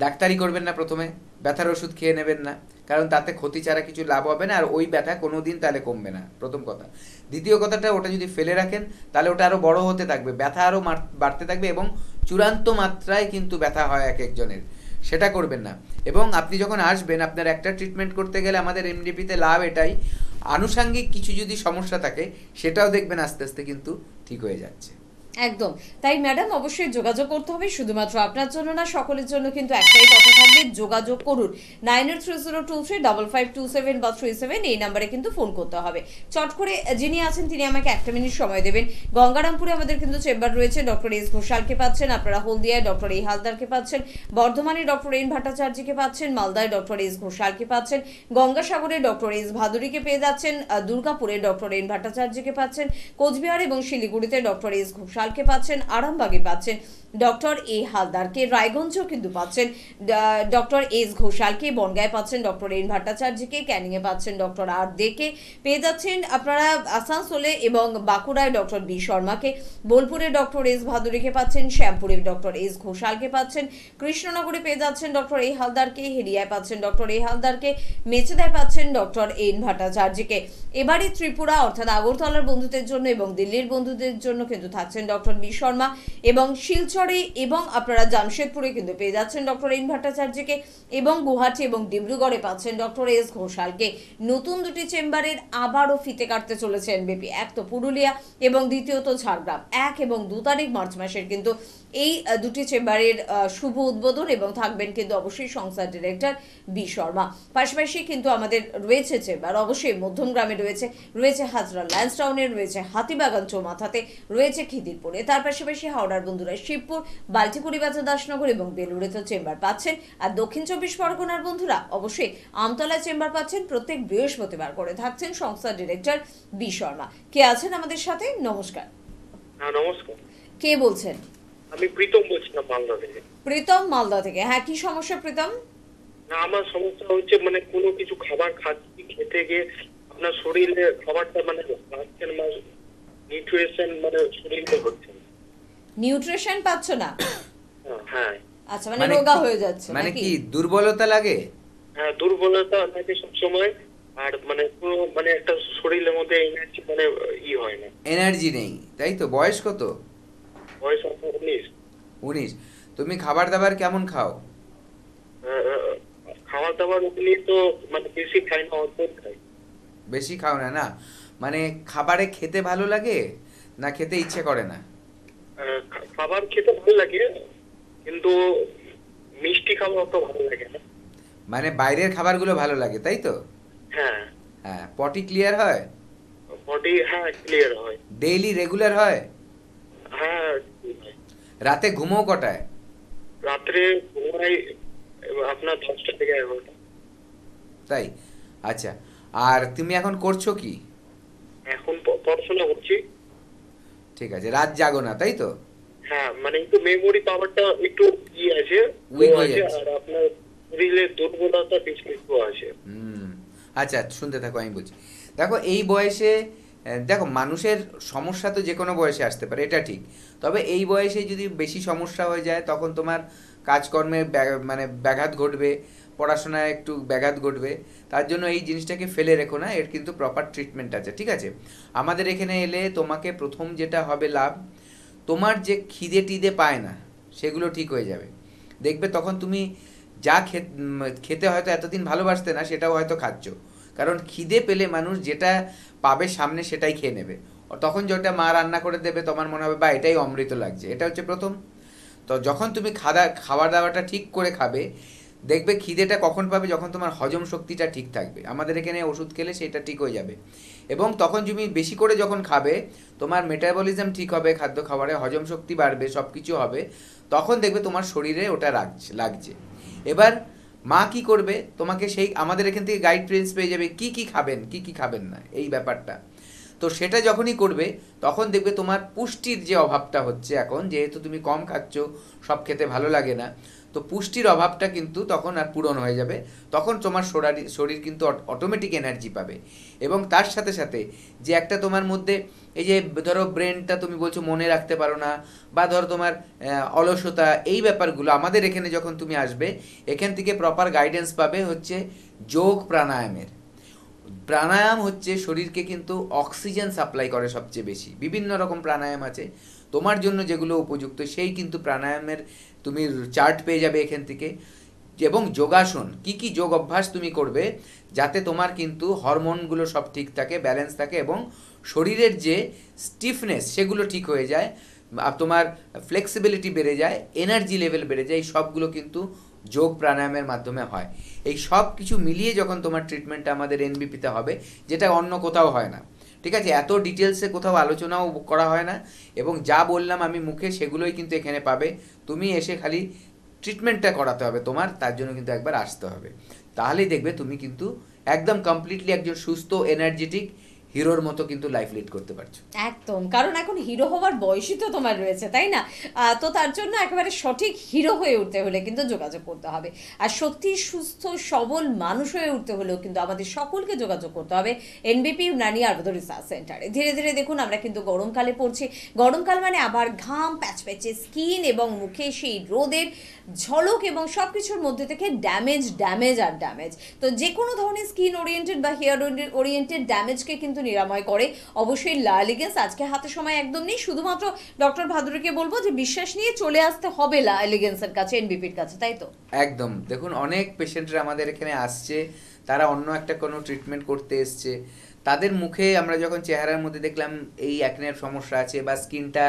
[SPEAKER 2] ডাক্তারি করবেন না, প্রথমে ব্যথার ওষুধ খেয়ে নেবেন না, কারণ তাতে ক্ষতি ছাড়া কিছু লাভ হবে না, আর ওই ব্যথা কোনো দিন তাহলে কমবে না, প্রথম কথা। দ্বিতীয় কথাটা, ওটা যদি ফেলে রাখেন, তাহলে ওটা আরও বড় হতে থাকবে, ব্যথা আরও বাড়তে থাকবে, এবং চূড়ান্ত মাত্রায় কিন্তু ব্যথা হয় এক একজনের, সেটা করবেন না। এবং আপনি যখন আসবেন, আপনার একটা ট্রিটমেন্ট করতে গেলে আমাদের এমডিপিতে লাভ এটাই, আনুষাঙ্গিক কিছু যদি সমস্যা থাকে, সেটাও দেখবেন আস্তে আস্তে কিন্তু ঠিক হয়ে যাচ্ছে।
[SPEAKER 1] একদম তাই ম্যাডাম, অবশ্যই যোগাযোগ করতে হবে, শুধুমাত্র আপনার জন্য না, সকলের জন্য কিন্তু একটাই কথা থাকবে, যোগাযোগ করুন 9830235527 বা 37, এই নাম্বারে কিন্তু ফোন করতে হবে। চট করে যিনি আছেন তিনি আমাকে একটা মিনিট সময় দেবেন। গঙ্গারামপুরে আমাদের কিন্তু চেম্বার রয়েছে, ডক্টর এস ঘোষালকে পাচ্ছেন আপনারা, হলদিয়ায় ডক্টর এ হালদারকে পাচ্ছেন, বর্ধমানে ডক্টর এন ভট্টাচার্যকে পাচ্ছেন, মালদায় ডক্টর এস ঘোষালকে পাচ্ছেন, গঙ্গাসাগরে ডক্টর এস ভাদুরীকে পেয়ে যাচ্ছেন, দুর্গাপুরে ডক্টর এন ভট্টাচার্যকে পাচ্ছেন, কোচবিহার এবং শিলিগুড়িতে ডক্টর এস ঘোষালকে পাচ্ছেন, আরামবাগে পাচ্ছেন ডক্টর এ হালদারকে, রায়গঞ্জেও কিন্তু পাচ্ছেন ডক্টর এস ঘোষালকে, বনগাঁয় পাচ্ছেন ডক্টর এন ভট্টাচার্যকে, ক্যানিংয়ে পাচ্ছেন ডক্টর আর দেকে, পেয়ে যাচ্ছেন আপনারা আসানসোলে এবং বাঁকুড়ায় ডক্টর বি শর্মাকে, বোলপুরে ডক্টর এস ভাদুরীকে পাচ্ছেন, শ্যামপুরে ডক্টর এস ঘোষালকে পাচ্ছেন, কৃষ্ণনগরে পেয়ে যাচ্ছেন ডক্টর এ হালদারকে, হেরিয়ায় পাচ্ছেন ডক্টর এ হালদারকে, মেচেদায় পাচ্ছেন ডক্টর এন ভট্টাচার্যকে। এবারে ত্রিপুরা অর্থাৎ আগরতলার বন্ধুদের জন্য এবং দিল্লির বন্ধুদের জন্য কিন্তু থাকছেন ডক্টর বি শর্মা, এবং শিলচরে এবং আপনারা জামশেদপুরে কিন্তু পেয়ে যাচ্ছেন ডক্টর এন ভট্টাচার্যকে, এবং গুয়াহাটি এবং ডিব্রুগড়ে পাচ্ছেন ডক্টর এস ঘোষালকে। নতুন দুটি চেম্বারের আবারও ফিতে কাটতে চলেছে এনবিপি, এক তো পুরুলিয়া এবং দ্বিতীয়ত ঝাড়গ্রাম। 1 এবং 2 তারিখ মার্চ মাসের কিন্তু এই দুটি চেম্বারের শুভ উদ্বোধন, এবং থাকবেন কিন্তু অবশ্যই সংস্থার ডিরেক্টর বি শর্মা। পাশাপাশি কিন্তু আমাদের রয়েছে চেম্বার অবশ্যই মধ্যমগ্রামে রয়েছে হাজরা ল্যান্সটাউনে, রয়েছে হাতিবাগান চৌমাথাতে, রয়েছে খিদিরপুরে, তার পাশাপাশি হাওড়ার বন্ধুরা শিবপুর, বাল্টিপুরি বাজার, দাসনগর এবং বেলুড়েতে চেম্বার পাচ্ছেন। আর দক্ষিণ 24 পরগনার বন্ধুরা অবশ্যই আমতলায় চেম্বার পাচ্ছেন, প্রত্যেক বৃহস্পতিবার করে থাকছেন সংস্থার ডিরেক্টর বি শর্মা। কে আছেন আমাদের সাথে? নমস্কার।
[SPEAKER 3] হ্যাঁ, নমস্কার।
[SPEAKER 1] কে বলছেন?
[SPEAKER 3] আমি প্রীতম বলছিলাম মালদা থেকে।
[SPEAKER 1] প্রীতম, মালদা থেকে। হ্যাঁ, কি সমস্যা প্রীতম?
[SPEAKER 3] না, আমার সমস্যা হচ্ছে মানে কোনো কিছু খাবার খাচ্ছি, খেতে গিয়ে
[SPEAKER 8] আপনার শরীরে খাবারটা মানে পাচ্ছেন মানে নিউট্রিশন মানে শরীরে হচ্ছে না।
[SPEAKER 1] নিউট্রিশন পাচ্ছ না?
[SPEAKER 8] হ্যাঁ
[SPEAKER 1] আচ্ছা, মানে রোগা হয়ে যাচ্ছে
[SPEAKER 2] মানে
[SPEAKER 1] নাকি?
[SPEAKER 2] কি দুর্বলতা লাগে?
[SPEAKER 8] হ্যাঁ, দুর্বলতা লাগে সবসময়, আর মানে পুরো মানে একটা শরীরের মধ্যে এনার্জি মানে হয় না।
[SPEAKER 2] এনার্জি নেই, তাই তো? বয়স কত?
[SPEAKER 8] বয়স আপনার 19।
[SPEAKER 2] 19। তুমি খাবার দাবার কেমন খাও?
[SPEAKER 8] খাবার দাবার ওগুলি তো মানে বেশি খাই না, অল্প খাই।
[SPEAKER 2] বেশি খাও না? না মানে খাবারে খেতে ভালো লাগে না খেতে ইচ্ছে করে না?
[SPEAKER 8] খাবার খেতে ভালো লাগে, কিন্তু মিষ্টি খাবার অত ভালো লাগে না।
[SPEAKER 2] মানে বাইরের খাবারগুলো ভালো লাগে, তাই তো?
[SPEAKER 8] হ্যাঁ।
[SPEAKER 2] হ্যাঁ, পটি ক্লিয়ার হয়?
[SPEAKER 8] বডি হ্যাঁ ক্লিয়ার হয়।
[SPEAKER 2] ডেইলি রেগুলার হয়?
[SPEAKER 8] হ্যাঁ।
[SPEAKER 2] রাতে ঘুমোও কটায়?
[SPEAKER 8] রাত্রে ঘুমাই আপনার 10টা থেকে 11টা।
[SPEAKER 2] তাই? আচ্ছা, আর তুমি এখন করছো কি?
[SPEAKER 8] এখন পড়াশোনা করছি।
[SPEAKER 2] ঠিক আছে, রাত জাগো না, তাই তো?
[SPEAKER 8] হ্যাঁ, মানে একটু মেমোরি পাওয়ারটা একটু আছে,
[SPEAKER 2] Weak
[SPEAKER 8] low
[SPEAKER 2] হয়ে
[SPEAKER 8] আছে,
[SPEAKER 2] যাচ্ছে।
[SPEAKER 8] আর আপনার শরীরের দুর্বলতা বেশি একটু আছে।
[SPEAKER 2] আচ্ছা, শুনতে থাকো, আমি বলছি। দেখো এই বয়সে দেখো মানুষের সমস্যা তো যে কোনো বয়সে আসতে পারে, এটা ঠিক। তবে এই বয়সে যদি বেশি সমস্যা হয়ে যায় তখন তোমার কাজকর্মে মানে ব্যাঘাত ঘটবে, পড়াশোনায় একটু ব্যাঘাত ঘটবে। তার জন্য এই জিনিসটাকে ফেলে রেখো না, এর কিন্তু প্রপার ট্রিটমেন্ট আছে, ঠিক আছে? আমাদের এখানে এলে তোমাকে প্রথম যেটা হবে লাভ, তোমার যে খিদে টিদে পায় না সেগুলো ঠিক হয়ে যাবে। দেখবে তখন তুমি যা খেতে হয়তো এতদিন ভালোবাসতে না সেটাও হয়তো খাচ্ছ, কারণ খিদে পেলে মানুষ যেটা পাবে সামনে সেটাই খেয়ে নেবে। তখন যেটা মা রান্না করে দেবে তোমার মনে হবে বা এটাই অমৃত লাগছে, এটা হচ্ছে প্রথম। তো যখন তুমি খাবার দাবারটা ঠিক করে খাবে, দেখবে খিদেটা কখন পাবে, যখন তোমার হজম শক্তিটা ঠিক থাকবে। আমাদের এখানে ওষুধ খেলে সেটা ঠিক হয়ে যাবে, এবং তখন তুমি বেশি করে যখন খাবে তোমার মেটাবলিজম ঠিক হবে, খাদ্য খাবারে হজম শক্তি বাড়বে, সব কিছু হবে। তখন দেখবে তোমার শরীরে ওটা লাগছে। এবার মা কি করবে, তোমাকে সেই আমাদের এখান থেকে গাইডলাইন্স পেয়ে যাবে কি কি খাবেন কি কি খাবেন না, এই ব্যাপারটা। তো সেটা যখনই করবে তখন দেখবে তোমার পুষ্টির যে অভাবটা হচ্ছে এখন, যেহেতু তুমি কম খাচ্ছ, সব খেতে ভালো লাগে না, তো পুষ্টির অভাবটা কিন্তু তখন আর পূরণ হয়ে যাবে। তখন তোমার শরীর কিন্তু অটোমেটিক এনার্জি পাবে। এবং তার সাথে সাথে যে একটা তোমার মধ্যে এই যে ধরো ব্রেনটা তুমি বলছো মনে রাখতে পারো না, বা ধরো তোমার অলসতা, এই ব্যাপারগুলো আমাদের এখানে যখন তুমি আসবে এখান থেকে প্রপার গাইডেন্স পাবে হচ্ছে যোগ প্রাণায়ামের। প্রাণায়াম হচ্ছে শরীরকে কিন্তু অক্সিজেন সাপ্লাই করে সবচেয়ে বেশি। বিভিন্ন রকম প্রাণায়াম আছে, তোমার জন্য যেগুলো উপযুক্ত সেই কিন্তু প্রাণায়ামের তুমি চার্ট পেয়ে যাবে এখান থেকে। এবং যোগাসন, কি কি যোগ অভ্যাস তুমি করবে যাতে তোমার কিন্তু হরমোনগুলো সব ঠিক থাকে, ব্যালেন্স থাকে, এবং শরীরের যে স্টিফনেস সেগুলো ঠিক হয়ে যায়, তোমার ফ্লেক্সিবিলিটি বেড়ে যায়, এনার্জি লেভেল বেড়ে যায়, এই সবগুলো কিন্তু যোগ প্রাণায়ামের মাধ্যমে হয়। এই সব কিছু মিলিয়ে যখন তোমার ট্রিটমেন্টটা আমাদের এনবিপিতে হবে, যেটা অন্য কোথাও হয় না, ঠিক আছে? এত ডিটেলসে কোথাও আলোচনাও করা হয় না, এবং যা বললাম আমি মুখে সেগুলোই কিন্তু এখানে পাবে। তুমি এসে খালি ট্রিটমেন্টটা করাতে হবে তোমার, তার জন্য কিন্তু একবার আসতে হবে। তাহলেই দেখবে তুমি কিন্তু একদম কমপ্লিটলি একজন সুস্থ এনার্জেটিক হিরোর মতো কিন্তু লাইফ লিড করতে পারছো।
[SPEAKER 1] একদম, কারণ এখন হিরো হওয়ার বয়সই তো তোমার রয়েছে, তাই না? তো তার জন্য একেবারে সঠিক হিরো হয়ে উঠতে হলে কিন্তু যোগাযোগ করতে হবে। আর সত্যি সুস্থ সবল মানুষ হয়ে উঠতে হলেও কিন্তু আমাদের সকলকে যোগাযোগ করতে হবে এনবিপি ইউনানি আয়ুর্বেদ রিসার্চ সেন্টারে। ধীরে ধীরে দেখুন আমরা কিন্তু গরমকালে পড়ছি, গরমকাল মানে আবার ঘাম, প্যাচপ্যাচে স্কিন, এবং মুখে সেই রোদের ঝলক, এবং সব কিছুর মধ্যে থেকে ড্যামেজ আর ড্যামেজ। তো যে কোনো ধরনের স্কিন ওরিয়েন্টেড বা হেয়ার ওরিয়েন্টেড ড্যামেজকে কিন্তু নিরাময় করে অবশ্যই লা এলিগেন্স। আজকে হাতে সময় একদম নেই, শুধুমাত্র ডক্টর ভাদুরীকে বলবো যে বিশ্বাস নিয়ে চলে আসতে হবে লা এলিগেন্সের কাছে, এনবিপির কাছে, তাই তো?
[SPEAKER 2] একদম। দেখুন অনেক পেশেন্টরা আমাদের এখানে আসছে, তারা অন্য একটা কোনো ট্রিটমেন্ট করতে এসছে, তাদের মুখে আমরা যখন চেহারার মধ্যে দেখলাম এই অ্যাকনের সমস্যা আছে, বা স্কিনটা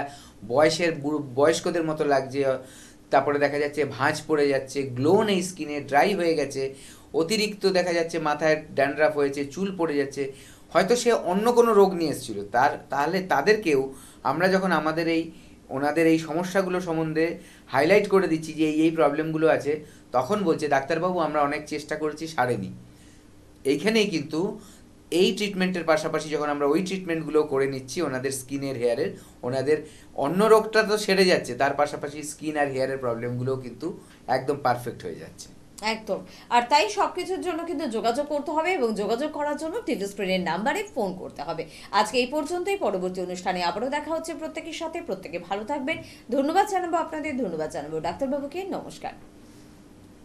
[SPEAKER 2] বয়স্কদের মতো লাগছে, তারপরে দেখা যাচ্ছে ভাঁজ পড়ে যাচ্ছে, গ্লো নেই স্কিনে, ড্রাই হয়ে গেছে, অতিরিক্ত দেখা যাচ্ছে মাথায় ড্যান্ড্রাফ হয়েছে, চুল পড়ে যাচ্ছে, হয়তো সে অন্য কোনো রোগ নিয়ে এসেছিল, তাহলে তাদেরকেও আমরা যখন ওনাদের এই সমস্যাগুলো সম্বন্ধে হাইলাইট করে দিচ্ছি যে এই প্রবলেমগুলো আছে, তখন বলছে ডাক্তারবাবু আমরা অনেক চেষ্টা করেছি, সারেনি। এইখানেই কিন্তু এই ট্রিটমেন্টের পাশাপাশি যখন আমরা ওই ট্রিটমেন্টগুলো করে নিচ্ছি ওনাদের স্কিনের, হেয়ারের, ওনাদের অন্য রোগটা তো সেরে যাচ্ছে, তার পাশাপাশি স্কিন আর হেয়ারের প্রবলেমগুলোও কিন্তু একদম পারফেক্ট হয়ে যাচ্ছে।
[SPEAKER 1] একদম। আর তাই সবকিছুর জন্য কিন্তু যোগাযোগ করতে হবে এবং যোগাযোগ করার জন্য টিভি স্ক্রিনের নাম্বারে ফোন করতে হবে। আজকে এই পর্যন্তই, পরবর্তী অনুষ্ঠানে আবারও দেখা হচ্ছে প্রত্যেকের সাথে। প্রত্যেকে ভালো থাকবেন। ধন্যবাদ জানাবো আপনাদের, ধন্যবাদ জানাবো ডাক্তারবাবুকে। নমস্কার।